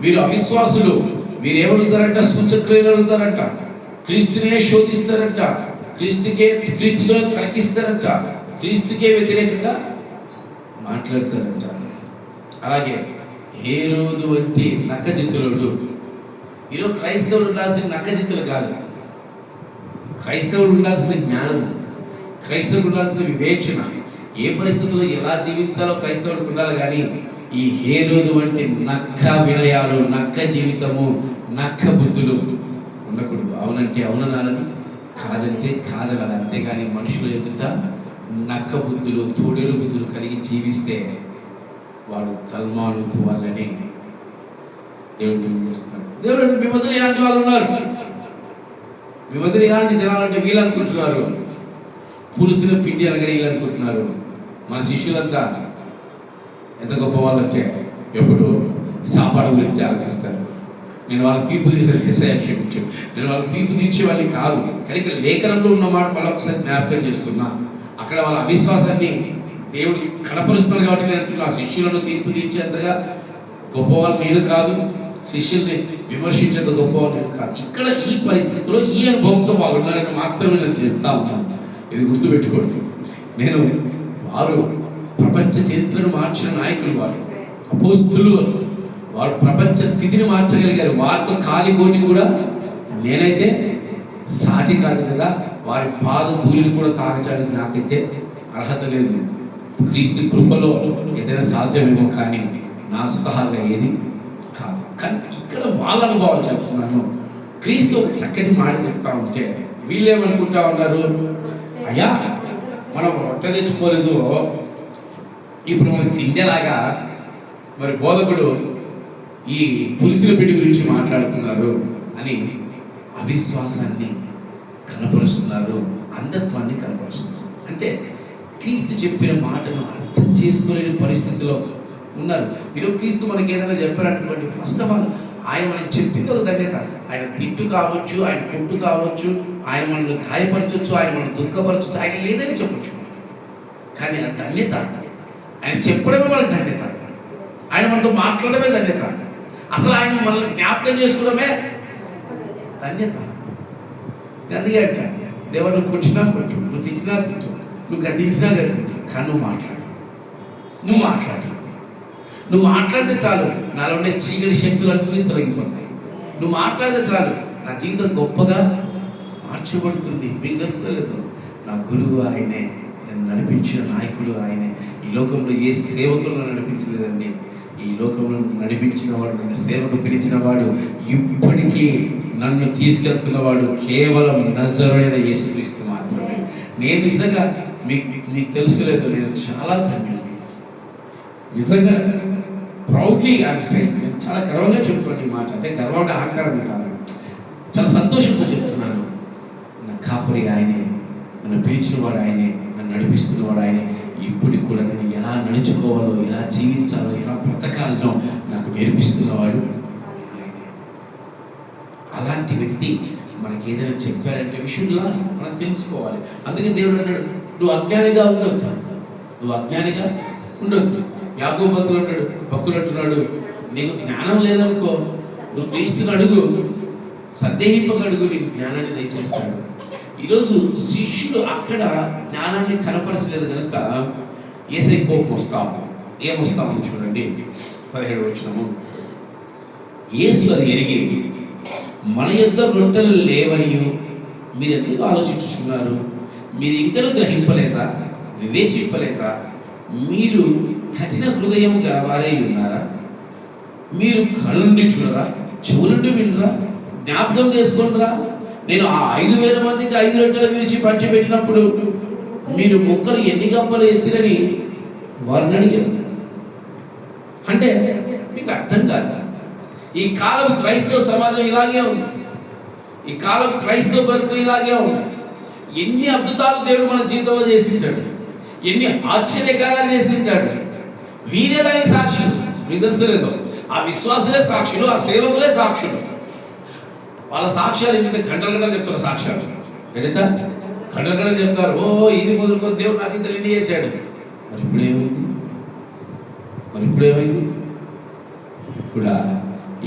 వీరు అవిశ్వాసులు. వీరు ఏమడుగుతారంట? సూచక్రియలు అడుగుతారంట, క్రీస్తునే శోధిస్తారంట, క్రీస్తుతో తర్కిస్తారంట, క్రీస్తుకే వ్యతిరేకంగా మాట్లాడతారంట. అలాగే హేరోదు వంటి నక్కజిత్తులుడు. ఈరోజు క్రైస్తవుడు ఉండాల్సిన నక్కజిత్తులు కాదు. క్రైస్తవుడు ఉండాల్సిన జ్ఞానం, క్రైస్తవుడు ఉండాల్సిన వివేచన, ఏ పరిస్థితుల్లో ఎలా జీవించాలో క్రైస్తవుడికి ఉండాలి. కానీ ఈ హేరోదు వంటి నక్క వినయాలు, నక్క జీవితము, నక్క బుద్ధులు ఉండకూడదు. అవునంటే అవుననాలని, కాదంటే కాదనాలి. అంతేగాని మనుషుల ఎదుట నక్క బుద్ధులు, తోడేలు బుద్ధులు కలిగి జీవిస్తే వారు తల్మానుతు వాళ్ళని దేవుడు తెలియజేస్తున్నారు. దేవుడు మీ మధ్యలో ఇలాంటి వాళ్ళు ఉన్నారు. మీ మధ్యలో ఇలాంటి జనాలు అంటే వీళ్ళు అనుకుంటున్నారు, పులుసుల పిండి అనగానే వీళ్ళు అనుకుంటున్నారు. మన శిష్యులంతా ఎంత గొప్ప వాళ్ళు అంటే ఎప్పుడు సాపాడు గురించి ఆలోచిస్తారు. నేను వాళ్ళ తీర్పు క్షమించు, నేను వాళ్ళ తీర్పు తీర్చే వాళ్ళని కాదు. కానీ ఇక్కడ లేఖనంలో ఉన్న మాట మళ్ళీ ఒకసారి జ్ఞాపకం చేస్తున్నా. అక్కడ వాళ్ళ అవిశ్వాసాన్ని దేవుడు కనపరుస్తున్నారు. కాబట్టి నేను అంటున్నా, శిష్యులను తీర్పు తీర్చేంతగా గొప్పవాళ్ళు నేను కాదు, శిష్యుల్ని విమర్శించేంత గొప్పవాళ్ళు నేను కాదు. ఇక్కడ ఈ పరిస్థితిలో ఈ అనుభవంతో వాళ్ళు ఉన్నారని మాత్రమే నేను చెప్తా ఉన్నాను. ఇది గుర్తుపెట్టుకోండి. వారు ప్రపంచ చరిత్రను మార్చిన నాయకులు, వారు అపోస్తులు, వారు ప్రపంచ స్థితిని మార్చగలిగారు. వారితో కాలిగోటి కూడా నేనైతే సాటి కాదు కదా. వారి పాద ధూళిని కూడా తాగడానికి నాకైతే అర్హత లేదు. క్రీస్తు కృపలో ఏదైనా సాధ్యమేమో, కానీ నా స్వతహాగా ఏది కాదు. కానీ ఇక్కడ వాళ్ళ అనుభవాలు చెప్తున్నాను. క్రీస్తు ఒక చక్కటి మాట చెప్తా ఉంటే వీళ్ళేమనుకుంటా ఉన్నారు, అయ్యా మనం రొట్టె తెచ్చుకోలేదు, ఇప్పుడు మనం తిండేలాగా మరి బోధకుడు ఈ పులిసిన పిండి గురించి మాట్లాడుతున్నారు అని అవిశ్వాసాన్ని కనపరుస్తున్నారు. అంధత్వాన్ని కనపరుస్తుంది. అంటే క్రీస్తు చెప్పిన మాటను అర్థం చేసుకోలేని పరిస్థితిలో ఉన్నారు. ఈరోజు క్రీస్తు మనకి ఏదైనా చెప్పారనుకోండి, ఫస్ట్ ఆఫ్ ఆల్ ఆయన మనకి చెప్పింది ఒక ధన్యత. ఆయన తిట్టు కావచ్చు, ఆయన కొట్టు కావచ్చు, ఆయన మనల్ని గాయపరచవచ్చు, ఆయన మనల్ని దుఃఖపరచవచ్చు, ఆయన ఏదైనా చెప్పచ్చు. కానీ ఆ ధన్యత ఆయన చెప్పడమే మనకు ధన్యత, ఆయన మనతో మాట్లాడమే ధన్యత, అసలు ఆయన మనల్ని జ్ఞాపకం చేసుకోవడమే ధన్యత. అది అంట దేవుడు నువ్వు కొట్టినా కొట్టు, నువ్వు తిట్టినా తిట్టు, నువ్వు గద్దించినా గద్దించు, కానీ నువ్వు మాట్లాడు. నువ్వు మాట్లాడితే చాలు నాలో ఉండే చీకటి శక్తులన్నీ తొలగిపోతాయి. నువ్వు మాట్లాడితే చాలు నా జీవితం గొప్పగా మార్చబడుతుంది. మీకు తెలుసుకోలేదు, నా గురువు ఆయనే, నన్ను నడిపించిన నాయకుడు ఆయనే. ఈ లోకంలో ఏ సేవకులను నడిపించలేదండి. ఈ లోకంలో నడిపించిన వాడు, నన్ను సేవకు పిలిచిన వాడు, ఇప్పటికీ నన్ను తీసుకెళ్తున్నవాడు కేవలం నజరేయుడైన యేసుక్రీస్తు మాత్రమే. నేను నిజంగా మీకు తెలుసుకోలేదు, నేను చాలా ధన్యుడు. నిజంగా ప్రౌడ్లీ ఐఎమ్ సేయింగ్, నేను చాలా గర్వంగా చెప్తున్నాను ఈ మాట. అంటే గర్వం అంటే అహంకారం కాదు, చాలా సంతోషంగా చెప్తున్నాను. నా కాపరి ఆయనే, నన్ను పిలిచిన వాడు ఆయనే, నన్ను నడిపిస్తున్నవాడు ఆయనే. ఇప్పటికి కూడా నేను ఎలా నడుచుకోవాలో, ఎలా జీవించాలో, ఎలా బ్రతకాలనో నాకు నేర్పిస్తున్నవాడు ఆయనే. అలాంటి వ్యక్తి మనకి ఏదైనా చెప్పారంటే విషయంలో మనం తెలుసుకోవాలి. అందుకే దేవుడు అన్నాడు, నువ్వు అజ్ఞానిగా ఉండొద్దు. యాకోబు భక్తుడు అంటున్నాడు, నీకు జ్ఞానం లేదనుకో, నువ్వు క్రీస్తుని అడుగు, సందేహింపక అడుగు, నీకు జ్ఞానాన్ని దయచేస్తాడు. ఈరోజు శిష్యుడు అక్కడ జ్ఞానాన్ని కనపరచలేదు కనుక యేసయ్య కోపం ఏమొస్తామని చూడండి 17వ వచనము. యేసు అది ఎరిగి, మన యొద్ద రొట్టెలు లేవని మీరు ఎందుకు ఆలోచించుతున్నారు? మీరు ఇంకనూ గ్రహింపలేదా, వివేచింపలేదా? మీరు కఠిన హృదయం గలవారై ఉన్నారా? మీరు కళ్ళుండి చూడరా, చెవులుండి వినరా, జ్ఞాపకం చేసుకుంటారా? నేను ఆ 5,000 మందికి 5 రొట్టెలు విరిచి పంచిపెట్టినప్పుడు మీరు ముక్కలు ఎన్ని గంపలు ఎత్తిరని వారిని అడిగారు. అంటే మీకు అర్థం కాదు. ఈ కాలం క్రైస్తవ సమాజం ఇలాగే ఉంది. ఈ కాలం క్రైస్తవ బ్రతుకులు ఇలాగే ఉంది. ఎన్ని అద్భుతాలు దేవుడు మన జీవితంలో చేసించాడు, ఎన్ని ఆశ్చర్యకారాలు చేసించాడు. వీరే దానికి సాక్షులు. మీకు తెలుసలేదు, ఆ విశ్వాసులే సాక్షులు, ఆ సేవకులే సాక్షులు. వాళ్ళ సాక్ష్యాలు ఏంటంటే గంటలు చెప్తారు. సాక్ష్యాలు ఎదుట గంటలు చెప్తారు. ఓ ఇది మొదలుకొని దేవుడు నాకు ఇంత నిండి చేశాడు. మరి ఇప్పుడు ఏమైంది? ఇప్పుడు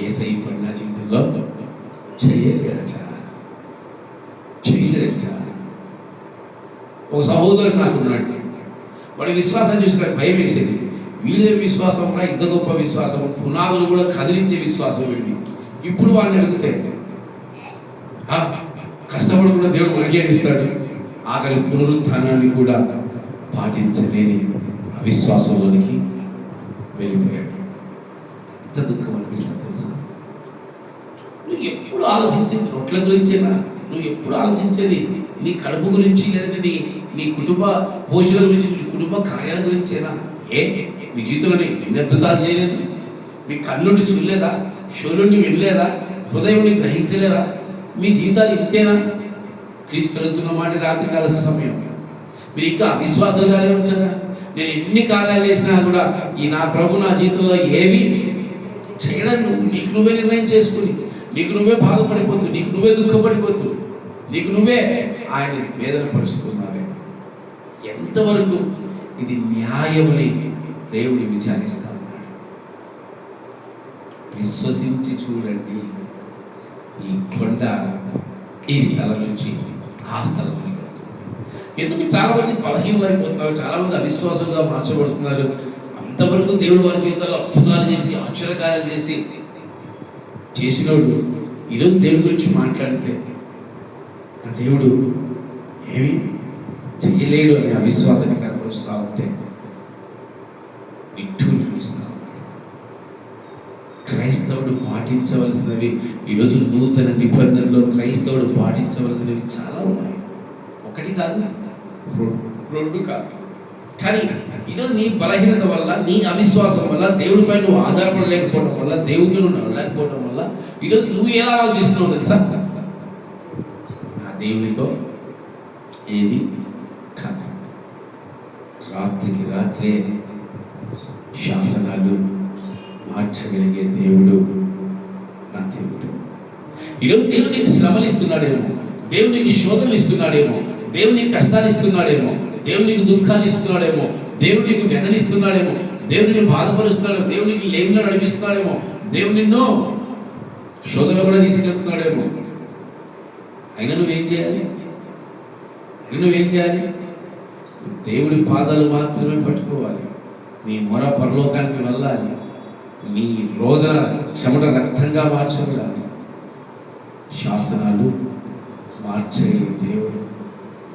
యేసయ్య పని నా జీవితంలో చేయలేదట. ఒక సహోదరుడు నాకు ఉన్నాడు. వాడి విశ్వాసం చూసుకొని భయం వేసేది. వీళ్ళే విశ్వాసం కూడా ఇంత గొప్ప విశ్వాసం, పునాదులు కూడా కదిలించే విశ్వాసం వెళ్ళి. ఇప్పుడు వాళ్ళని అడిగితే కష్టపడి కూడా దేవుడు మనకే ఇస్తాడు. ఆఖరి పునరుత్థానాన్ని కూడా పాటించలేని అవిశ్వాసంలోనికి వెళ్ళిపోయాడు. ఎంత దుఃఖం అనిపిస్తుంది తెలుసా? నువ్వు ఎప్పుడు ఆలోచించేది రొట్టెల గురించేనా? నువ్వు ఎప్పుడు ఆలోచించేది నీ కడుపు గురించి, లేదంటే నీ కుటుంబ పోషణ గురించి, నీ కుటుంబ కార్యాల గురించేనా? మీ జీవితంలో ఎన్ని అద్భుతాలు చేయలేదు? మీ కన్నుండి చూడలేదా? శోలుండి వినలేదా? హృదయం గ్రహించలేదా? మీ జీవితాలు ఇంతేనా? క్రీస్తు వెళ్తున్న మాట రాత్రికాల సమయం. మీరు ఇంకా అవిశ్వాసాలుగానే ఉంటారా? నేను ఎన్ని కార్యాలు చేసినా కూడా ఈ నా ప్రభు నా జీవితంలో ఏవి చేయడం నీకు నువ్వే నిర్ణయం చేసుకుని, నీకు నువ్వే బాధపడిపోతూ, నీకు నువ్వే దుఃఖపడిపోతూ, నీకు నువ్వే ఆయన వేదన పరుస్తున్నావే. ఎంతవరకు ఇది న్యాయమని దేవుని విచారిస్తా ఉన్నాడు. విశ్వసించి చూడండి. ఈ కొండ ఈ స్థలం నుంచి ఆ స్థలం. ఎందుకు చాలా మంది బలహీనలు అయిపోతున్నారు, చాలా మంది అవిశ్వాసంగా మార్చబడుతున్నారు. అంతవరకు దేవుడు వారి జీవితాల్లో అద్భుతాలు చేసి, ఆశ్చర్యకార్యాలు చేసినోడు ఈరోజు దేవుడి గురించి మాట్లాడితే ఆ దేవుడు ఏమి చేయలేడు అనే అవిశ్వాసాన్ని కనపరుస్తూ ఉంటే నిట్టూర్పిస్తా. క్రైస్తవుడు పాటించవలసినవి ఈరోజు నూతన నిబంధనలో క్రైస్తవుడు పాటించవలసినవి చాలా ఉన్నాయి. ఒకటి కాదు, రెండు కాదు. కానీ ఈరోజు నీ బలహీనత వల్ల, నీ అవిశ్వాసం వల్ల, దేవుడిపై నువ్వు ఆధారపడలేకపోవడం వల్ల, దేవుడితో నువ్వు నడలేకపోవడం వల్ల ఈరోజు నువ్వు ఎలా ఆలోచిస్తున్నావు తెలుసా? నా దేవునితో ఏది కథ. రాత్రికి రాత్రే శాసనాలు మార్చగలిగే దేవుడు నా దేవుడు. ఈరోజు దేవునికి శ్రమలు ఇస్తున్నాడేమో, దేవునికి శోధనలు ఇస్తున్నాడేమో, దేవునికి కష్టాలు ఇస్తున్నాడేమో, దేవునికి దుఃఖాలు ఇస్తున్నాడేమో, దేవునికి వేదనిస్తున్నాడేమో, దేవుడిని బాధపరుస్తున్నాడేమో, దేవునికి లేకుండా నడిపిస్తున్నాడేమో, దేవుడు నిన్ను శోధన కూడా తీసుకెళ్తున్నాడేమో. అయినా నువ్వేం చేయాలి? దేవుడి పాదాలు మాత్రమే పట్టుకోవాలి. నీ మొర పరలోకానికి వెళ్ళాలి. నీ రోదన చెమట రక్తంగా మార్చబడాలి. శాసనాలు మార్చగలిగిన దేవుడు,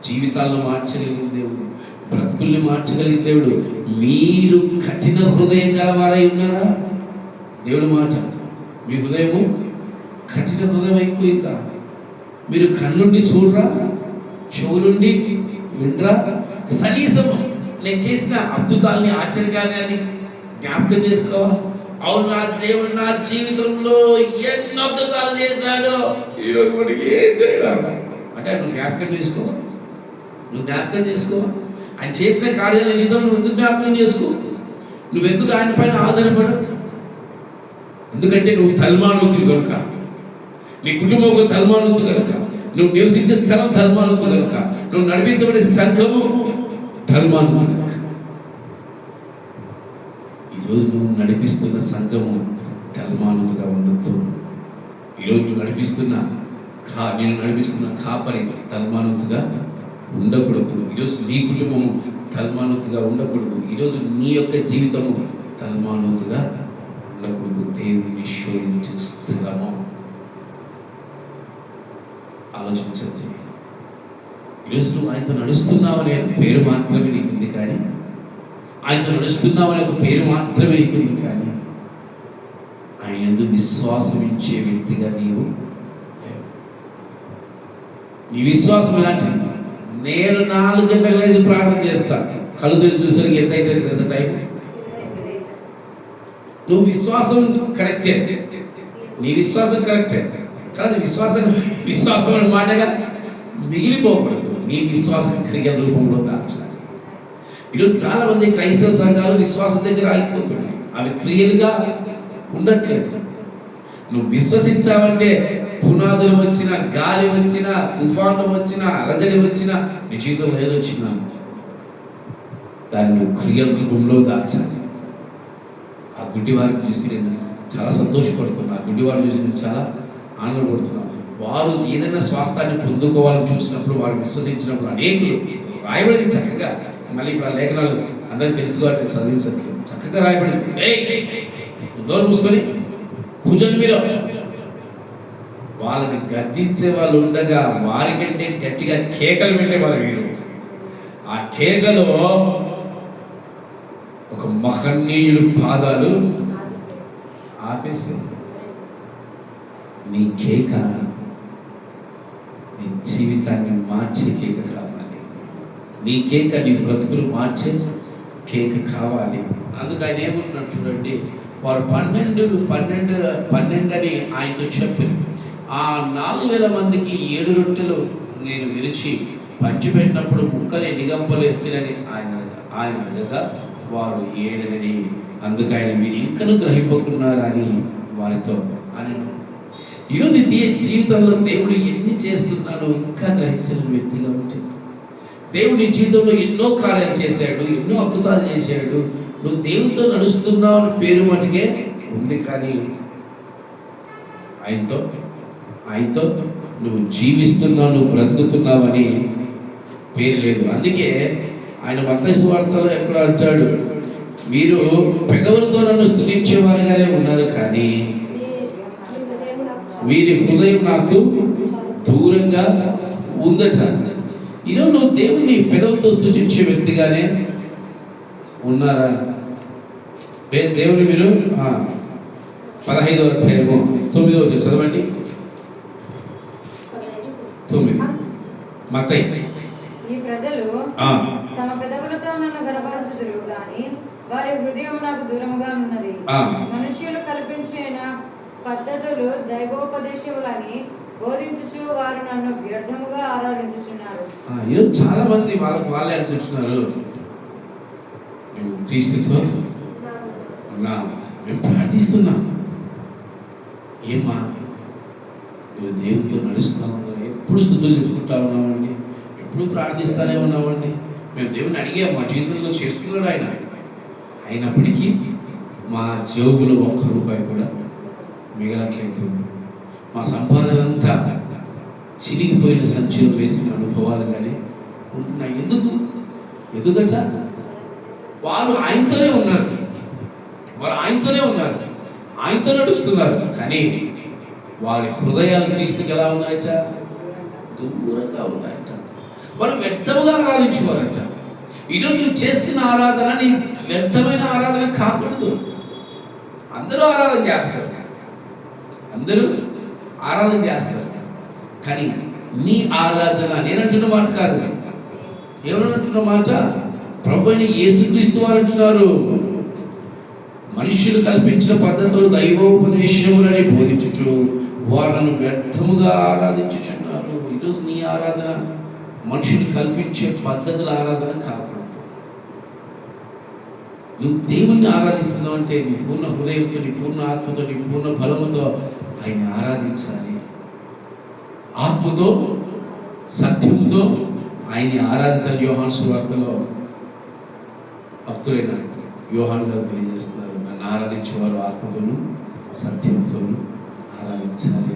జీవితాలను మార్చగలిగిన దేవుడు, బ్రతుకుల్ని మార్చగలిగిన దేవుడు. మీరు కఠిన హృదయం గలవారై ఉన్నారా? దేవుడు మాట, మీ హృదయము కఠిన హృదయం అయిపోయిందా? మీరు కళ్ళుండి చూడరా, చెవులుండి వినరా? కనీసం నేను చేసిన అద్భుతాలని ఆశ్చర్యకార్యాన్ని జ్ఞాపకం చేసుకోవా? అవును, నా దేవుడు నా జీవితంలో ఎన్నో అద్భుతాలు చేశాడు, ఈరోజు కూడా ఏం తేడా అంటే నువ్వు జ్ఞాపకం చేసుకోవా? ఆయన చేసిన కార్యాల జీవితం నువ్వు ఎందుకు జ్ఞాపకం చేసుకో? నువ్వెందుకు ఆయన పైన ఆధారపడు? ఎందుకంటే నువ్వు తల్మానుకులు కనుక, నీ కుటుంబం తల్మానుకు కనుక, నువ్వు నివసించే స్థలం తల్మానుకు కనుక, నువ్వు నడిపించబడే సంఘము తల్మానుకు కనుక. ఈరోజు నువ్వు నడిపిస్తున్న సంఘము తల్మానుకుగా ఉండొద్దు. ఈరోజు నువ్వు నేను నడిపిస్తున్న కాపరి తల్మానుకుగా ఉండకూడదు. ఈరోజు నీ కుటుంబము తల్మానుతుగా ఉండకూడదు. ఈరోజు నీ యొక్క జీవితము తల్మానుతుగా ఉండకూడదు. దేవుని శోధించే స్థలము ఆలోచించండి. ఈరోజు నువ్వు ఆయనతో నడుస్తున్నావనే పేరు మాత్రమే నీకుంది, కానీ ఆయనతో నడుస్తున్నావనే ఒక పేరు మాత్రమే నీకుంది, కానీ ఆయన ఎందుకు విశ్వాసం ఇచ్చే వ్యక్తిగా నీవు లేవు. నీ విశ్వాసం ఎలాంటిది? నేను 4 గంటలు లేచి ప్రార్థన చేస్తాను, కళ్ళు తెరిచి చూసరికి ఎంత అయితే తెలుసా టైం? నువ్వు విశ్వాసం కరెక్టే, నీ విశ్వాసం కరెక్టే, కాదు విశ్వాసం అనే మాటగా మిగిలిపోకూడదు. నీ విశ్వాసం క్రియ రూపంలో దాచాలి. ఈరోజు చాలా మంది క్రైస్తవ సంఘాలు విశ్వాసం దగ్గర ఆగిపోతున్నాయి, అవి క్రియలుగా ఉండట్లేదు. నువ్వు విశ్వసించావంటే పునాదులు వచ్చిన, గాలి వచ్చిన, తుఫాను వచ్చిన, అలజడి వచ్చిన, నీ జీవితం ఏదొచ్చినా దాన్ని క్రియ రూపంలో దాచాలి. ఆ గుడ్డివారిని చూసి నేను చాలా సంతోషపడుతున్నా, ఆ గుడ్డివారిని చూసి నేను చాలా ఆనందపడుతున్నాను. వారు ఏదైనా స్వాస్థాన్ని పొందుకోవాలని చూసినప్పుడు, వారు విశ్వసించినప్పుడు అనేకులు రాయబడింది చక్కగా. మళ్ళీ ఇప్పుడు ఆ లేఖనాలు అందరికీ తెలుసుకోవాలి, చదివించట్లేదు. చక్కగా రాయబడింది. నోరు మూసుకొని కూర్చొని మీరు. వాళ్ళని గద్దించే వాళ్ళు ఉండగా వారికంటే గట్టిగా కేకలు పెట్టే వాళ్ళు వీరు. ఆ కేకలో ఒక మహనీయులు పాదాలు ఆపేసి, నీ కేక నీ జీవితాన్ని మార్చే కేక కావాలి. నీ కేక నీ బ్రతుకులు మార్చే కేక కావాలి. అందుకు ఆయన ఏమంటున్నాడు చూడండి, వారు 12 అని ఆయనతో చెప్పారు. ఆ 4000 మందికి 7 రొట్టెలు నేను విరిచి పంచిపెట్టినప్పుడు ముక్కలు ఎన్ని గంపలు ఎత్తినని ఆయన అడగగా వారు 7 అందుకు ఆయన మీరు ఇంకనూ గ్రహింపకున్నారని వారితో అనను. ఈరోజు నీ జీవితంలో దేవుడు ఎన్ని చేస్తున్నాడో ఇంకా గ్రహించని వ్యక్తిగా ఉంటుంది. దేవుడి జీవితంలో ఎన్నో కార్యాలు చేశాడు, ఎన్నో అద్భుతాలు చేశాడు. నువ్వు దేవుడితో నడుస్తున్నావు అని పేరు మటుకే ఉంది, కానీ ఆయనతో నువ్వు జీవిస్తున్నావు, నువ్వు బ్రతుకుతున్నావు అని పేరు లేదు. అందుకే ఆయన మత్తయి సువార్తలో ఎక్కడ వచ్చాడు, మీరు పెదవులతో నన్ను స్తుతించేవారుగానే ఉన్నారు, కానీ వీరి హృదయం నాకు దూరంగా ఉందట. ఈరోజు నువ్వు దేవుణ్ణి పెదవులతో స్తుతించే వ్యక్తిగానే ఉన్నారా? దేవుని మీరు 15వ అధ్యాయము 9వ వచనం చదవండి. 9 మత్తయి. ఈ ప్రజలు తమ పెదవులతో నన్ను గనపరచుదురు గాని వారి హృదయం నాకు దూరముగా ఉన్నది. మనుష్యులు కల్పించిన పద్ధతులు దైవోపదేశములని బోధించుచు వారు నన్ను వ్యర్థముగా ఆరాధించుచున్నారు. ఈరోజు చాలా మంది వాళ్ళే అనుకుంటున్నారు, మేము క్రీస్తుతో ఉన్నాం, మేము ప్రార్థిస్తున్నాం. ఏమా మీరు దేవునితో నడుస్తూ ఉన్నారు, ఎప్పుడు స్తుతులు చెప్పుకుంటా ఉన్నామండి, ఎప్పుడు ప్రార్థిస్తూనే ఉన్నామండి, మేము దేవుని అడిగాం, మా జీవితంలో చేస్తున్నాడు ఆయన. అయినప్పటికీ మా జేబులో ఒక్క రూపాయి కూడా మిగలట్లేదు. మా సంపాదన అంతా చిరిగిపోయిన సంచులు వేసిన అనుభవాలు కానీ ఉంటున్నాయి. ఎందుకట వారు ఆయనతోనే ఉన్నారు, ఆయనతో నడుస్తున్నారు. కానీ వారి హృదయాలు క్రీస్తుకి ఎలా ఉన్నాయట? దూరంగా ఉన్నాయట. వారు వ్యర్థముగా ఆరాధించేవారట. ఈరోజు నువ్వు చేస్తున్న ఆరాధన నీ వ్యర్థమైన ఆరాధన కాకూడదు. అందరూ ఆరాధన చేస్తారు, కానీ నీ ఆరాధన, నేనంటున్న మాట కాదు, ఎవరంటున్న మాట? ప్రభు అయిన యేసుక్రీస్తు వారు అంటున్నారు, మనుష్యులు కల్పించిన పద్ధతులు దైవోపదేశములని బోధించుచు వారిని వ్యర్థముగా ఆరాధించుచున్నారు. ఈరోజు నీ ఆరాధన మనుషులు కల్పించే పద్ధతుల ఆరాధన కాకూడదు. నువ్వు దేవుణ్ణి ఆరాధిస్తున్నావు అంటే నీ పూర్ణ హృదయంతో, నీ పూర్ణ ఆత్మతో, నీ పూర్ణ బలముతో ఆయన ఆరాధించాలి. ఆత్మతో సత్యముతో ఆయన్ని ఆరాధించాలి. యోహాను సువార్తలో భక్తులైన యోహాను గారు తెలియజేస్తున్నారు, నన్ను ఆరాధించేవారు ఆత్మతోను సత్యంతోను ఆరాధించాలి.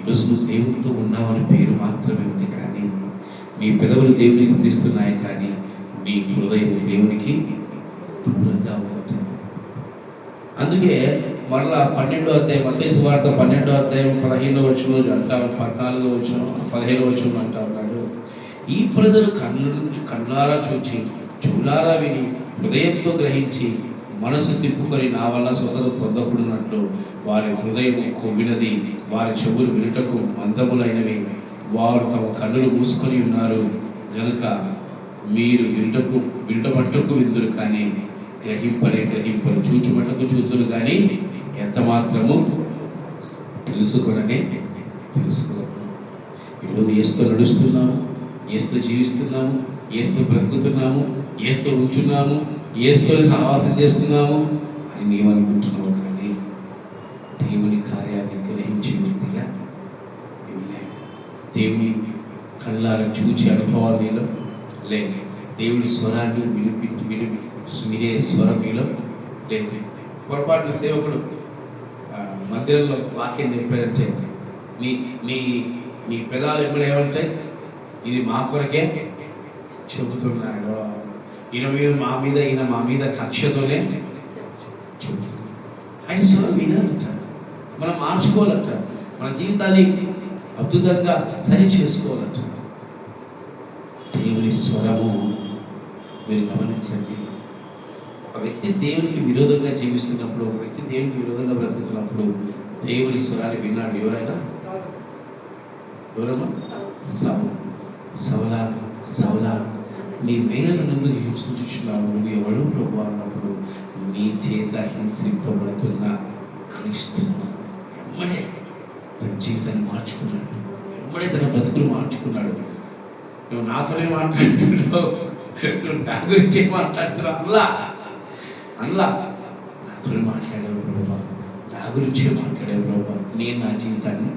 ఈరోజు నువ్వు దేవునితో ఉన్నావని పేరు మాత్రమే ఉంది, కానీ నీ పెదవులు దేవుని స్తుతిస్తున్నాయి, కానీ నీ హృదయం దేవునికి దూరంగా ఉంటుంది. అందుకే మరలా 12వ అధ్యాయం మత్తయి సువార్త 12వ అధ్యాయం 15వ వచనం అంటారు, 14వ వచనం 15వ వచనం అంటా ఉన్నాడు, ఈ ప్రజలు కళ్ళారా చూచి చెవులారా విని హృదయంతో గ్రహించి మనసు తిప్పుకొని నా వల్ల స్వస్థత పొందకూడనట్లు వారి హృదయం కొవ్వినది, వారి చెవులు వినుటకు మందములైనవి, వారు తమ కన్నులు మూసుకొని ఉన్నారు గనుక మీరు వినుటమట్టుకు విందురు కానీ గ్రహింపరు, చూచుమట్టుకు చూతులు కానీ ఎంత మాత్రము తెలుసుకోనని తెలుసుకోరు. ఈరోజు యేసుతో నడుస్తున్నాము, యేసుతో జీవిస్తున్నాము, యేసుతో బ్రతుకుతున్నాము, యేసుతో ఉంటున్నాము, యేసుతో సహవాసం చేస్తున్నాము అని నీవనుకుంటున్నావు, కానీ దేవుని కార్యాన్ని గ్రహించి వ్యక్తిగా దేవుని కళ్ళారా చూచి అనుభవాలు మీలో లేదు, దేవుని స్వరాన్ని వినే స్వరం మీలో లేదు. పొరపాటున సేవకుడు మందిరంలో వాక్యం చెప్పాడంటే నీ పెదాలు ఎప్పుడు ఏమంటాయి? ఇది మా కొరకే చెబుతున్నాడు, ఈయన మా మీద కక్షతోనే చెబుతున్నాడు. ఆయన స్వరం వినాలంట, మనం మార్చుకోవాలంట, మన జీవితాన్ని అద్భుతంగా సరి చేసుకోవాలంట. దేవుని స్వరము మీరు గమనించండి. ఒక వ్యక్తి దేవునికి విరోధంగా జీవిస్తున్నప్పుడు, ఒక వ్యక్తి దేవునికి విరోధంగా బ్రతుకుతున్నప్పుడు దేవుని స్వరాన్ని విన్నాడు. ఎవరైనా? సౌలా నీ వేలను ఎందుకు హింసించుచున్నావు? నువ్వు ఎవరు ప్రభు అన్నప్పుడు నీ చేత హింసింపబడుతున్న క్రీస్తును ఎమ్మడే తన జీవితాన్ని మార్చుకున్నాడు, ఎమ్మడే తన బ్రతుకులు మార్చుకున్నాడు. నువ్వు నాతోనే మాట్లాడుతున్నావు, నువ్వు నా గురించే మాట్లాడుతున్నావు, అల్లా నాతో మాట్లాడావు ప్రభా, నా గురించే మాట్లాడావు ప్రభా, నేను నా జీవితాన్ని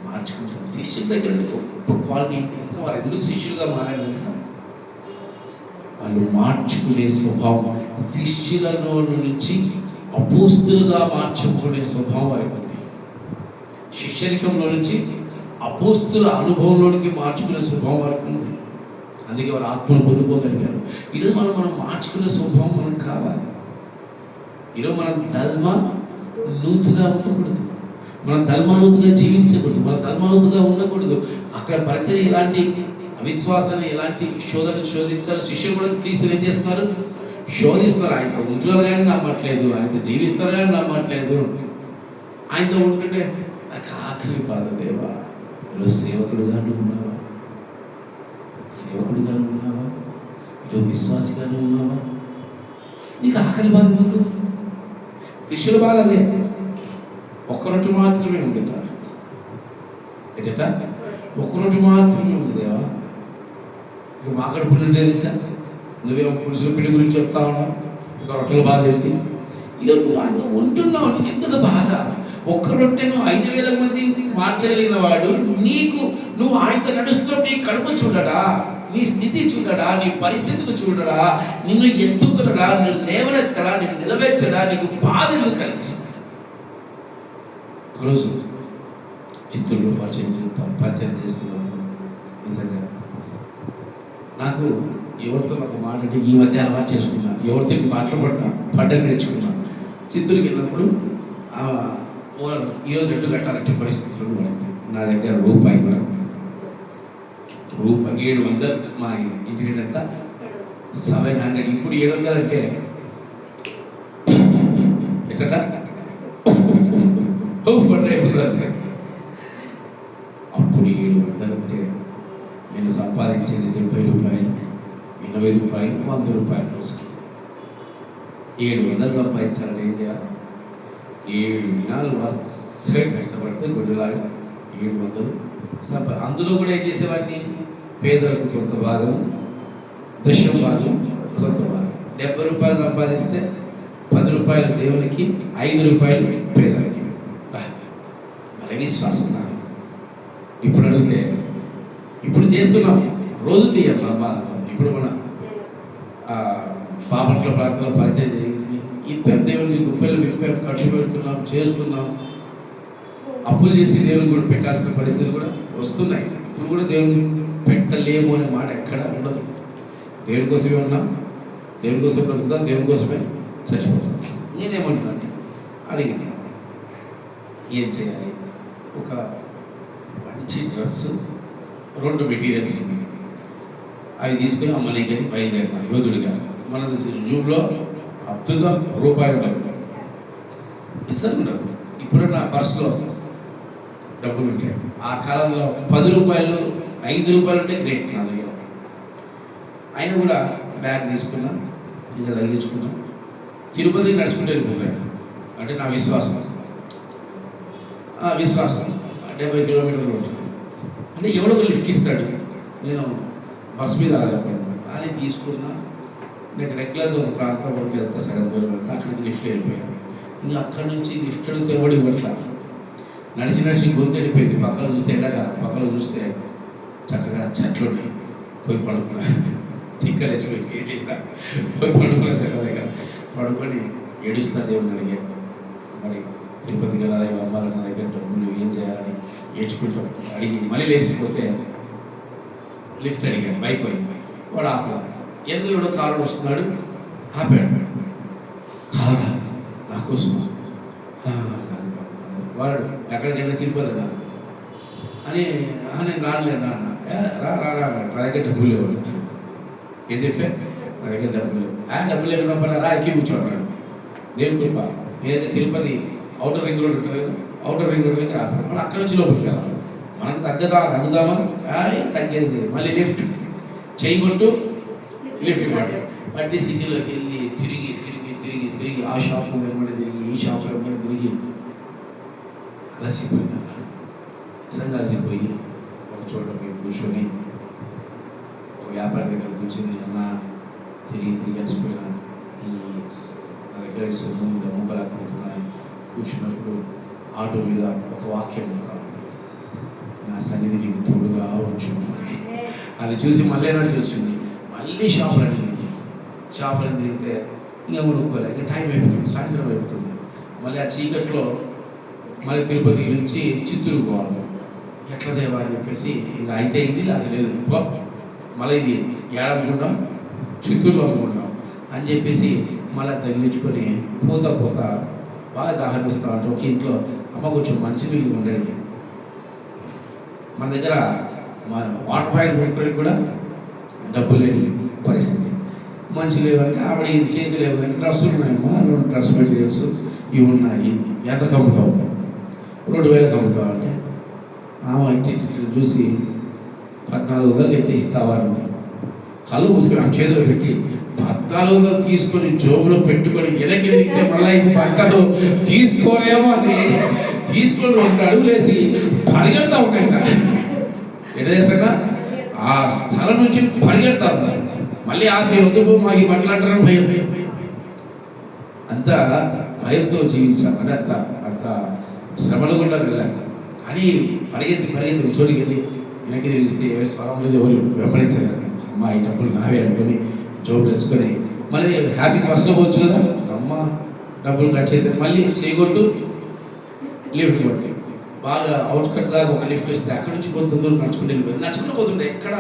మార్చుకుంటాను. శిష్యుల దగ్గర గొప్ప క్వాలిటీ వారు ఎందుకు శిష్యులుగా మారారు తెలుసా? వాళ్ళు మార్చుకునే స్వభావం, శిష్యులలో నుంచి అపోస్తులుగా మార్చుకునే స్వభావం వారికి ఉంది. శిష్యరికంలో నుంచి అపోస్తుల అనుభవంలోనికి మార్చుకునే స్వభావం వారికి ఉంది. అందుకే వారు ఆత్మను పొందుకోగలిగారు. ఈరోజు మనం మార్చుకునే స్వభావం మనకు కావాలి. ఈరోజు మనం ధర్మానూతుగా ఉండకూడదు, మనం ధర్మానూతుగా జీవించకూడదు, మనం ధర్మానూతుగా ఉండకూడదు. అక్కడ పరిసర ఎలాంటి అవిశ్వాసాన్ని, ఎలాంటి శోధించాలి. శిష్యులు కూడా క్రీస్తుని ఏం చేస్తున్నారు? శోధిస్తున్నారు. ఆయనతో ఉంటున్నారు కానీ నమ్మట్లేదు, ఆయనతో జీవిస్తారు కానీ నమ్మట్లేదు. ఆయనతో ఉంటుంటే నాకు ఆఖరి బాధ దేవా, ఈరోజు సేవకుడుగా ఉన్నావా? ఈరోజు విశ్వాసిగానే ఉన్నావా? నీకు ఆకలి బాధ ఎందుకు? శిష్యుల బాధ అదే, ఒక్క రొట్టె మాత్రమే ఉంటుంటారు, ఎట ఒక్క రోజు మాత్రమే ఉంది దేవా, ఇక మాకడ పుల్లు లేదంట, నువ్వేమో పులుసుల పిండి గురించి చెప్తా ఉన్నావు, ఇక రొట్టెల బాధ ఏంటి? ఇలా నువ్వు అంత ఉంటున్నావు, నీకు ఎందుకు బాధ? ఒక్క రొట్టెను 5,000 మంది మార్చగలిగిన వాడు నువ్వు ఆయనతో నడుస్తున్నావు, నీ కడుపు చూడడా, నీ స్థితి చూడడా, నీ పరిస్థితులు చూడడా, నిన్ను ఎత్తుకునడా, నిన్ను లేవనెత్తడా, నిన్ను నిలబెట్టడా, నీకు బాధ ఎందుకు కనిపిస్తుంది? ఒకరోజు చిత్తూరులో పరిచయం చేస్తున్నాను. నిజంగా నాకు ఎవరితో ఒక మాట్లాడి ఈ మధ్య అలవాటు చేసుకున్నాను, ఎవరితో మాట్లాడబడినా పంటలు నేర్చుకున్నాను. చిత్తూరుకి వెళ్ళినప్పుడు ఈరోజు 2 కట్టాలంటే పరిస్థితులు పడింది. నా దగ్గర రూపాయి 700, మా ఇంటి ఎంత 700. ఇప్పుడు 700 అంటే ఎక్కడ అప్పుడు 700 అంటే నేను సంపాదించేది 70 రూపాయలు, 80 రూపాయలు, 100 రూపాయలు రోజుకి. 700 సంపాదించాలని ఏం చేయాలి? 7 దినాలు వరుసగా కష్టపడితే గుడ్డులాగా 700 అందులో కూడా ఏం చేసేవాడిని? పేదలకు కొంత భాగం, దశమ భాగం, కొంత భాగం. 70 రూపాయలు సంపాదిస్తే 10 రూపాయలు దేవునికి, 5 రూపాయలు పేదలకి. మళ్ళీ విశ్వాసం నాకు. ఇప్పుడు అడిగితే ఇప్పుడు చేస్తున్నాం, రోజు తీయం మా ఇప్పుడు మన బాపట్ల ప్రాంతంలో పరిచయం జరిగింది. ఇద్దరు దేవుని గుప్పెలు విప్పాం, ఖర్చు పెడుతున్నాం, చేస్తున్నాం. అప్పులు చేసి దేవుని కూడా పెట్టాల్సిన పరిస్థితులు కూడా వస్తున్నాయి. ఇప్పుడు కూడా దేవుని పెట్టలేము అనే మాట ఎక్కడ ఉండదు. దేవుని కోసమే ఉన్నాం, దేవుని కోసం బ్రతుకుతాం, దేవుని కోసమే చచ్చిపోతాం. నేనేమంటున్నాను, అడిగింది ఏం చేయాలి? ఒక మంచి డ్రెస్సు, 2 మెటీరియల్స్ అవి తీసుకుని అమ్మలేకి బయలుదేరినాను యోధుడిగా. మన జూబ్లో అద్భుతం రూపాయలు ఇస్తాను ఉండదు. ఇప్పుడు నా పర్సులో డబ్బులు ఉంటాయి. ఆ కాలంలో 10 రూపాయలు, 5 రూపాయలు ఉంటే గ్రేట్ నా దగ్గర. ఆయన కూడా బ్యాగ్ తీసుకున్నా, ఇంకా తగిలించుకున్నా, తిరుపతికి నడుచుకుంటూ వెళ్ళిపోతాడు. అంటే నా విశ్వాసం 70 కిలోమీటర్లు ఉంటుంది. అంటే ఎవడో లిఫ్ట్ ఇస్తాడు, నేను బస్ మీద అని తీసుకున్నా. నేను రెగ్యులర్గా ఒక ప్రాంతం వరకు వెళ్తా, సగం దూరం వెళ్తా, అక్కడికి లిఫ్ట్ వెళ్ళిపోయాను. ఇంకా అక్కడి నుంచి లిఫ్ట్ అడిగితే ఎవడు ఇవ్వట్లా. నడిచి గొంతు వెళ్ళిపోయింది. పక్కన చూస్తే ఎండకాలం, పక్కన చూస్తే చక్కగా చెట్లు ఉన్నాయి. పోయి పడుకున్నా, తిక్కలేసిపోయి పోయి పడుకున్నా. సగం పడుకొని ఏడుస్తా దేవుని అడిగాను. మరి తిరుపతికి వెళ్ళాలి, అమ్మాలన్న దగ్గర డబ్బులు ఏం చేయాలని ఏడ్చుకుంటాం. అడిగి మళ్ళీ లేచిపోతే లిఫ్ట్ అడిగాను, బైక్ పోయి వాడు ఆపలా. ఎందుకు ఎవడో కారు వస్తున్నాడు, ఆపాడు. కారా నా కోసం? వాడు ఎక్కడికైనా తిరుపతిగా అని నేను రాలేదు నాన్న. నా దగ్గర డబ్బులు లేవు. ఏం చెప్పా? నా దగ్గర డబ్బులు లేవు. డబ్బులు లేకుండా రా ఎక్కి కూర్చోన్నాడు. దేవుని కృప. ఏదైతే తిరుపతి అవుటర్ రింగ్ రోడ్ ఉంటుంది కదా, అవుటర్ రింగ్ రోడ్ దగ్గర ఆపాడు. మళ్ళీ అక్కడి నుంచి లోపలికి వెళ్ళాలి. మనకు తగ్గుదామా? తగ్గేది. మళ్ళీ లిఫ్ట్ చేయగొట్టు, లిఫ్ట్ బట్టి సిటీలోకి వెళ్ళి తిరిగి ఆ షాపు వెంబడి తిరిగి, ఈ షాపు వెంబడి తిరిగి అలసిపోయినా. నిజంగా అలసిపోయి ఒక చోట పోయి కూర్చొని ఒక వ్యాపారి దగ్గర కూర్చొని, అన్న తిరిగి అలసిపోయినా, ఈ నా దగ్గర ముగ్గలాకపోతున్నాయి. కూర్చున్నప్పుడు ఆటో మీద ఒక వాక్యం ఉంటా, నా సన్నిధి నీకు తోడుగా ఉంచును. అది చూసి మళ్ళీ నడిచి వచ్చింది. మళ్ళీ షాపులని తిరిగితే ఇంకా కొనుక్కోలే. ఇంకా టైం అయిపోతుంది, సాయంత్రం అయిపోతుంది. మళ్ళీ ఆ చీకట్లో మళ్ళీ తిరుపతి నుంచి చిత్తూరు పోవాలి. ఎట్లా దేవా అని చెప్పేసి ఇక అయితే ఇది అది లేదు, మళ్ళీ ఇది ఏడమ్ముకుంటాం, చిత్తూరులో అమ్ముకుంటాం అని చెప్పేసి మళ్ళీ తగిలించుకొని పోతా బాగా దాహమిస్తాం. అంటే ఒక ఇంట్లో అమ్మ కొంచెం మంచి నీళ్ళు ఉండేది. మన దగ్గర వాటర్ బాటిల్ కొనుక్కోవడానికి కూడా డబ్బు లేని పరిస్థితి. మంచి లేవంటే ఆవిడ చేతి లేవంటే డ్రెస్సులు ఉన్నాయమ్మా, 2 డ్రెస్ మెటీరియల్స్ ఇవి ఉన్నాయి, ఎంత కమ్ముతావు? 2,000 అమ్ముతావు అంటే ఆమె ఇంటి చూసి 1400 అయితే ఇస్తావా అని కళ్ళు మూసుకొని ఆ చేతిలో పెట్టి 1400 తీసుకొని జోబులో పెట్టుకొని వెనక్కి తిరిగితే మళ్ళీ ఇది బట్టలు తీసుకోరేమో అని తీసుకొని 2 అడుగులు వేసి పరిగెడతా ఉన్నాయంట. ఎట్లా చేస్తారా? ఆ స్థలం నుంచి పరిగెడతా ఉన్నారు. మళ్ళీ ఆపి వద్దు మాకు మాట్లాడడం భయం. అంత భయంతో జీవించాం అని అంత శ్రమలు కూడా వెళ్ళాను. అని పరిగెత్తి చోటికి వెళ్ళి వెనక్కి తిరిగిస్తే స్వరం లేదు, ఎవరు వెంబడించారు. అమ్మ ఈ డబ్బులు నావే అనుకుని జోబులు వేసుకొని మళ్ళీ హ్యాపీ బస్సులో పోవచ్చు కదా. అమ్మ డబ్బులు కట్ చేస్తే మళ్ళీ చేయగొట్టు లిఫ్ట్ కొట్టి బాగా అవుట్స్కట్ దాకా ఒక లిఫ్ట్ వస్తే అక్కడి నుంచి కొంత దూరం నడుచుకుంటూ పోతుండే ఎక్కడ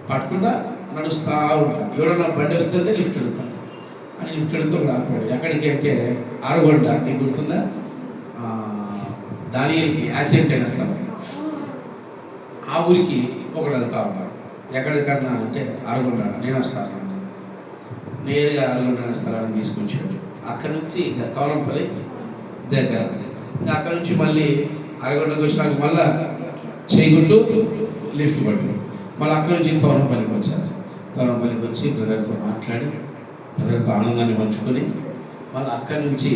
పట్టకుండా నడుస్తూ ఉంటాను. ఎవరన్నా బండి వస్తుంటే లిఫ్ట్ అడుగుతాను అని లిఫ్ట్ అడుగుతూ రాకపోయాడు. ఎక్కడికి అంటే ఆరుగొండ, నీకు గుర్తుందా? దానియల్కి యాక్సిడెంట్ అయిన స్థలం, ఆ ఊరికి ఒకడు వెళ్తా ఉన్నాడు. ఎక్కడికన్నా అంటే ఆరుగొండ, నేను వస్తాను. నేరుగా ఆరుగొండ అనే స్థలాన్ని తీసుకొచ్చాడు. అక్కడి నుంచి ఇంకా తోలంపల్లి దగ్గర, ఇంకా అక్కడ నుంచి మళ్ళీ అరగొండకు వచ్చినాక మళ్ళీ చేయగుట్టు లిఫ్ట్ పట్టు, మళ్ళీ అక్కడ నుంచి తోలంపల్లికి వచ్చారు. తోలంపల్లికి వచ్చి బ్రదర్తో మాట్లాడి బ్రదర్తో ఆనందాన్ని పంచుకొని మళ్ళీ అక్కడి నుంచి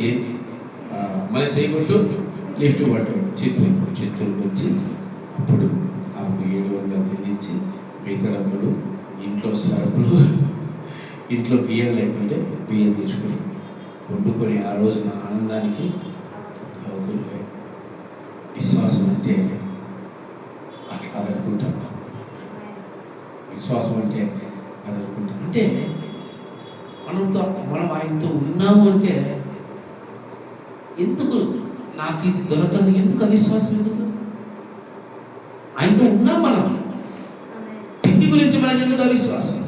మళ్ళీ చేయగుట్టు లిఫ్ట్ పట్టు చిత్తూరుకి వచ్చి అప్పుడు ఆమెకు 700 తిరిగించి మిగతా డబ్బులు ఇంట్లో సరుకులు, ఇంట్లో బియ్యం లేకుంటే బియ్యం తెచ్చుకొని వండుకొని ఆ రోజున ఆనందానికి అవుతుండే. విశ్వాసం అంటే అట్లా అదనుకుంటాం. విశ్వాసం అంటే అదనుకుంటాం. అంటే మనం ఆయనతో ఉన్నాము అంటే ఎందుకు నాకు ఇది దొరకదు, ఎందుకు అవిశ్వాసం? ఎందుకు? ఆయనతో ఉన్నాం మనం. తిండి గురించి మనకి ఎందుకు అవిశ్వాసం?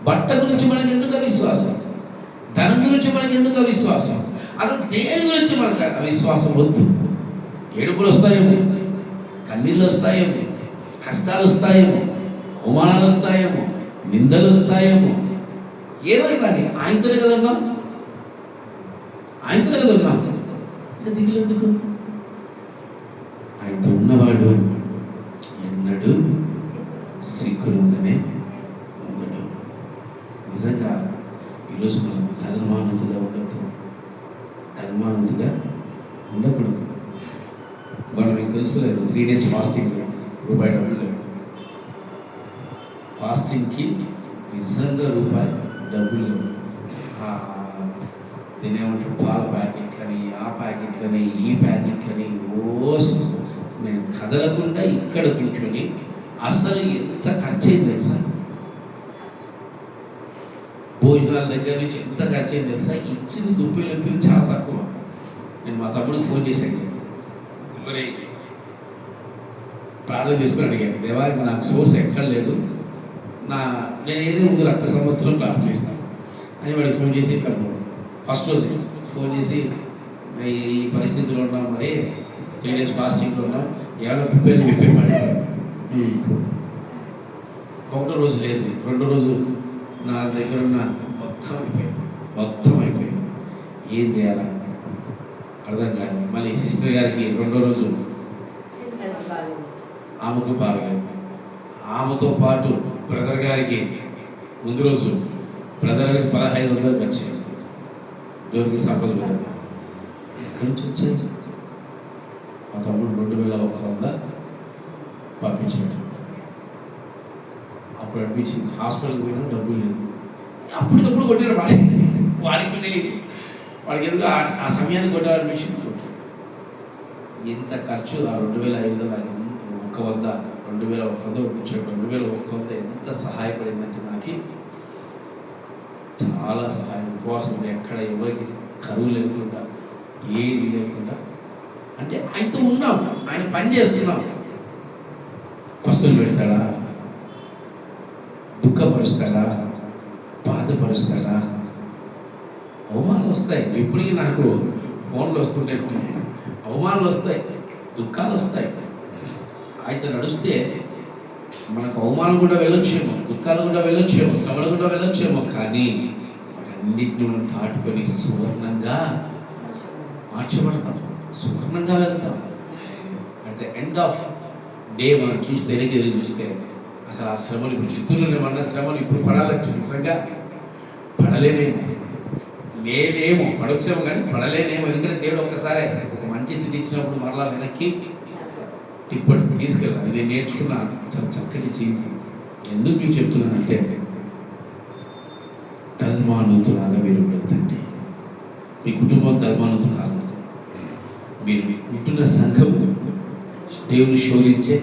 బట్ట గురించి మనకి ఎందుకు అవిశ్వాసం? ధనం గురించి మనకి ఎందుకు అవిశ్వాసం? అసలు దేని గురించి మనకు అవిశ్వాసం వద్దు. ఏడుపులు వస్తాయేమో, కన్నీళ్ళు వస్తాయేమో, కష్టాలు వస్తాయేమో, అవమానాలు వస్తాయేమో, నిందలు వస్తాయేమో, ఏమైనా ఆయనతోనే కదా ఉన్నాం. ఆయనతోనే కదా ఉన్నాం. ఇంకా దిగులు ఎందుకు? ఆయనతో ఉన్నవాడు ఎన్నడూ సిగ్గునుందనే ఉండడు. నిజంగా ఈరోజు మనం తన్మానతుగా ఉండకూడదు. మనం మీకు తెలుసు లేదు, 3 days ఫాస్టింగ్ రూపాయి డబ్బులు లేవు. ఫాస్టింగ్కి నిజంగా రూపాయి డబ్బులు లేవు. నేనేమంటారు, పాల ప్యాకెట్లని, ఆ ప్యాకెట్లని, ఈ ప్యాకెట్లని నేను కదలకుండా ఇక్కడ కూర్చొని అసలు ఎంత ఖర్చు అయింది తెలుసా? భోజనాల దగ్గర నుంచి ఎంత ఖర్చు అయింది తెలుసా? ఇచ్చింది గుప్పిలు చాలా తక్కువ. నేను మా తమ్ముడికి ఫోన్ చేశాను, మరి ప్రార్థన చేసుకుని అడిగాను, దేవా ఇంకా నాకు సోర్స్ ఎక్కడ లేదు, నేను ఏదో ముందు రక్త సంవత్సరం ప్రారంభిస్తాను అని వాడికి ఫోన్ చేసి ఇక్కడ ఫస్ట్ రోజు ఫోన్ చేసి ఈ పరిస్థితిలో ఉన్నాం, మరి 3 days ఫాస్టింగ్లో ఉన్నాం, ఏమైనా విప్పేపడి ఒకటో రోజు లేదు, రెండో రోజు నా దగ్గర ఉన్న మొత్తం అయిపోయింది. ఏం చేయాలా అర్థం కాదు. మళ్ళీ సిస్టర్ గారికి రెండో రోజు ఆమెకు బాగలేదు. ఆమెతో పాటు బ్రదర్ గారికి ముందు రోజు బ్రదర్ గారికి 1500 ఖర్చు, జోరికి సంపద కొంచెం వచ్చేది. మా తమ్ముడు 2100 పంపించాడు. అప్పుడు అనిపించింది, హాస్పిటల్కి పోయినా డబ్బులు లేదు. అప్పటికప్పుడు కొట్టాడు వాడికి తెలియదు, వాడికి ఎందుకు ఆ సమయాన్ని కొట్టాలనిపించింది. కొట్టాడు. ఎంత ఖర్చు ఆ 2500 నాకు 100, 2100 వచ్చాడు. 2100 ఎంత సహాయపడిందంటే నాకు చాలా సహాయం. ఉపవాసం ఎక్కడ ఎవరికి కరువు లేకుండా, ఏది లేకుండా, అంటే ఆయనతో ఉన్నాం, ఆయన పని చేస్తున్నాం. పస్తులు పెడతాడా, దుఃఖపరుస్తాడా, బాధపరుస్తాడా? అవమానాలు వస్తాయి. ఇప్పటికీ నాకు ఫోన్లు వస్తుంటాయి, కొన్ని అవమానాలు వస్తాయి, దుఃఖాలు వస్తాయి. అయితే నడిస్తే మనకు అవమానం కూడా వెళ్ళొచ్చేమో, దుఃఖాలు కూడా వెళ్ళొచ్చేమో, శ్రమలు కూడా వెళ్ళొచ్చేమో, కానీ వాటన్నిటిని మనం దాటుకొని సువర్ణంగా మార్చబడతాం, సువర్ణంగా వెళ్తాం. At the end of day మనం చూస్తే, ఎన్నికలు చూస్తే అసలు ఆ శ్రమలు, ఇప్పుడు చిత్తూరులో ఏమన్నా శ్రమలు ఇప్పుడు పడాలంటే నిజంగా పడలేనేమో, నేనేమో పడొచ్చేమో కానీ పడలేనేమో. ఎందుకంటే దేవుడు ఒక్కసారి ఒక మంచి మంచి స్థితి ఇచ్చినప్పుడు మరలా వెనక్కి తిప్పండి, తీసుకెళ్ళాలి. నేను నేర్చుకున్న చాలా చక్కటి జీవితం. ఎందుకు మీకు చెప్తున్నానంటే తల్మానుతులాగా మీరు ఉండొద్దండి. మీ కుటుంబం తల్మానుతు కాదు. మీరు ఉంటున్న సంఘం దేవుని శోధించే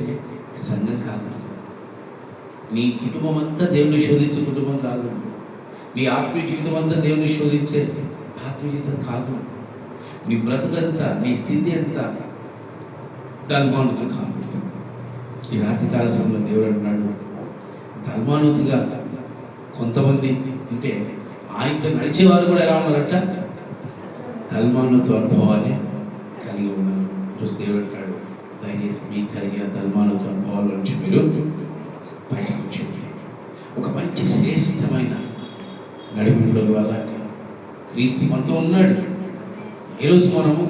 సంఘం కాకూడదు. నీ కుటుంబం అంతా దేవుని శోధించే కుటుంబం కాకూడదు. నీ ఆత్మీయ జీవితం అంతా దేవుని శోధించే ఆత్మీయ జీవితం కాకూడదు. నీ బ్రతుకంతా, నీ స్థితి అంతా తల్మానుతు కాకూడదు. ఈ రాత్రి కాల సమయంలో దేవుడు అంటున్నాడు, తల్మానుతుగా కొంతమంది అంటే ఆయనతో నడిచేవారు కూడా ఎలా ఉన్నారట, తల్మానుతు అనుభవాన్ని కలిగి ఉన్నారు. ఈరోజు దేవుడు అంటాడు, దయచేసి మీకు కలిగిన తల్మానుతు అనుభవాల నుంచి మీరు బయటకు వచ్చేయండి. ఒక మంచి శ్రేష్టమైన నడిపింపులోకి వెళ్ళండి. క్రీస్తు మనతో ఉన్నాడు. ఏ రోజు మనము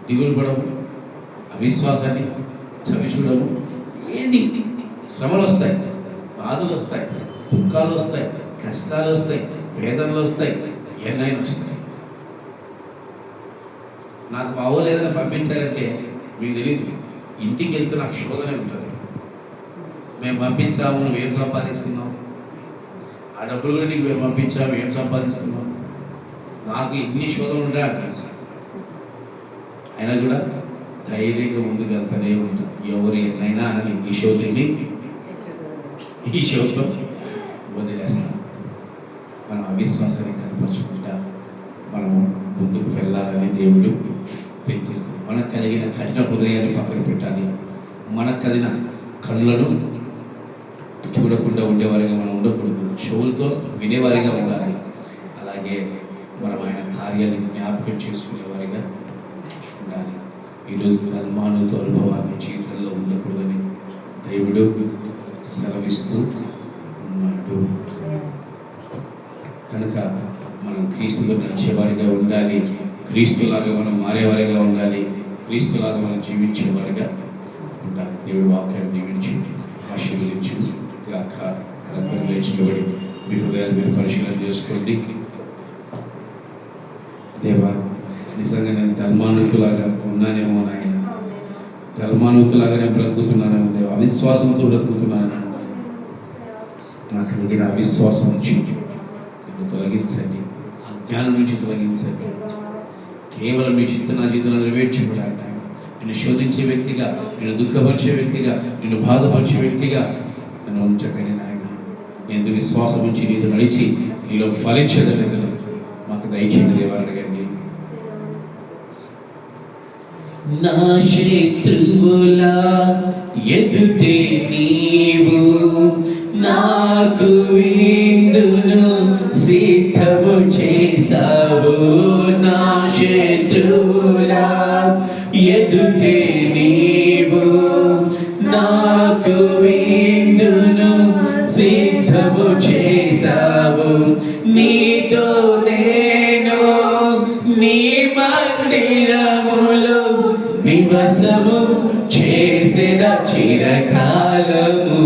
దిగులు పడము, అవిశ్వాసాన్ని చవి చూడము. ఏది శ్రమలు వస్తాయి, బాధలు వస్తాయి, దుఃఖాలు వస్తాయి, కష్టాలు వస్తాయి, వేదనలు వస్తాయి, ఎన్నైనా వస్తాయి. నాకు మా ఊళ్ళు ఏదైనా పంపించారంటే మీకు తెలియదు, ఇంటికి వెళ్తే నాకు శోధనే ఉంటుంది. మేము పంపించాము, నువ్వేం సంపాదిస్తున్నావు, ఆ డబ్బులు కూడా నీకు మేము పంపించాము, ఏం సంపాదిస్తున్నావు. నాకు ఇన్ని శోధనలు ఉంటాయి అని తెలుసు. అయినా కూడా ధైర్యంగా ముందుకు వెళ్తానే ఉంటాం. ఎవరు ఎన్నైనా అని ఈ షోతో వదిలేస్తాం. మనం అవిశ్వాసాన్ని కనపరచుకుంటా మనము ముందుకు వెళ్ళాలని దేవుడు తెలియజేస్తాం. మనకు కలిగిన కఠిన హృదయాన్ని పక్కన పెట్టాలి. మనకు కలిగిన కళ్ళను చూడకుండా ఉండేవారిగా మనం ఉండకూడదు. చెవులతో వినేవారిగా ఉండాలి. అలాగే మనం ఆయన కార్యాన్ని జ్ఞాపకం చేసుకునేవారిగా ఉండాలి. ఈరోజు తల్మానుతో అనుభవాన్ని జీవితంలో ఉండకూడదని దేవుడు సెలవిస్తూ ఉన్నాడు. కనుక మనం క్రీస్తులో నడిచేవారిగా ఉండాలి. క్రీస్తులాగా మనం మారేవారిగా ఉండాలి. క్రీస్తులాగా మనం జీవించేవారిగా ఉండాలి. దేవుడు వాక్యాన్ని దీవించి ఆశీర్వదించు గాక. లేచినబడి మీ హృదయాలు మీరు పరిశీలన చేసుకోండి. దేవా, నిజంగా నేను తల్మానుతులాగా ఉన్నానేమో నాయన, తల్మానుతులాగా నేను బ్రతుకుతున్నానేమో దేవా, అవిశ్వాసంతో బ్రతుకుతున్నాను. నాకు కలిగిన అవిశ్వాసం నుంచి నన్ను తొలగించండి, అజ్ఞానం నుంచి తొలగించండి. కేవలం మీ చిత్త నా జీవితంలో నెరవేర్చబడాలి. నిన్ను శోధించే వ్యక్తిగా, నిన్ను దుఃఖపరిచే వ్యక్తిగా, నిన్ను బాధపరిచే వ్యక్తిగా నన్ను ఉంచకండి నాయన. నేను విశ్వాసం నుంచి నీతో నడిచి నీలో ఫలించేదని మాకు దయచేయండి దేవా అడగండి. నా శత్రువుల ఎదుటే నీవు నాకు విందును సిద్ధము చేసావు. నా శత్రువుల ఎదుటే నీవు నాకు విందును సిద్ధము చేసావు. నీతో నేను నీ మందిరములో నివసము చేసిన చిరకాలము.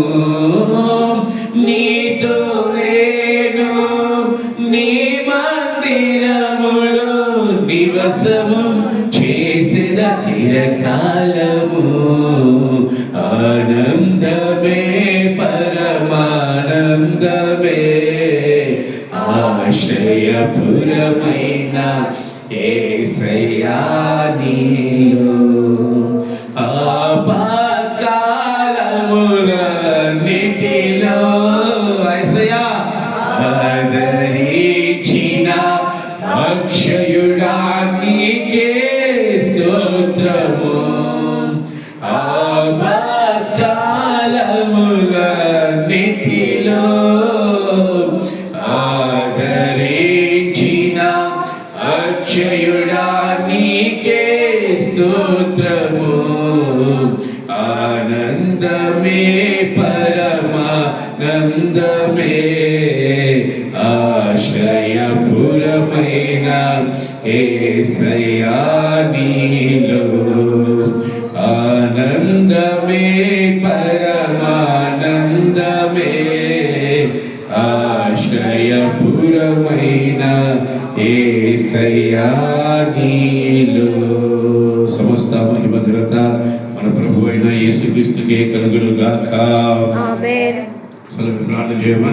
నీతో నేను నీ మందిరములో నివసము చేసిన చిరకాలము. ఆనందమే పరమానందమే ఆశ్రయపురమైన యేసయ్యా నీలో. ఆపత్కాలములన్నిటిలో యేసయ్యా ఆదరించిన అక్షయుడా నీకే స్తోత్రము. ఆపత్కాలములన్నిటిలో ఆదరించిన అక్షయుడా నీకే స్తోత్రము. ఆనందమే పరమానందమే ఆశ్రయపురమైన యేసయ్యా నీలో. ఆనందమే పరమానందమే ఆశ్రయపురమైన యేసయ్యా నీలో. మహిమ ఘనత మన ప్రభు అయిన యేసుక్రీస్తుకే కలుగును గాక. ఆమేన్. అసలు ప్రార్థన చేయమా.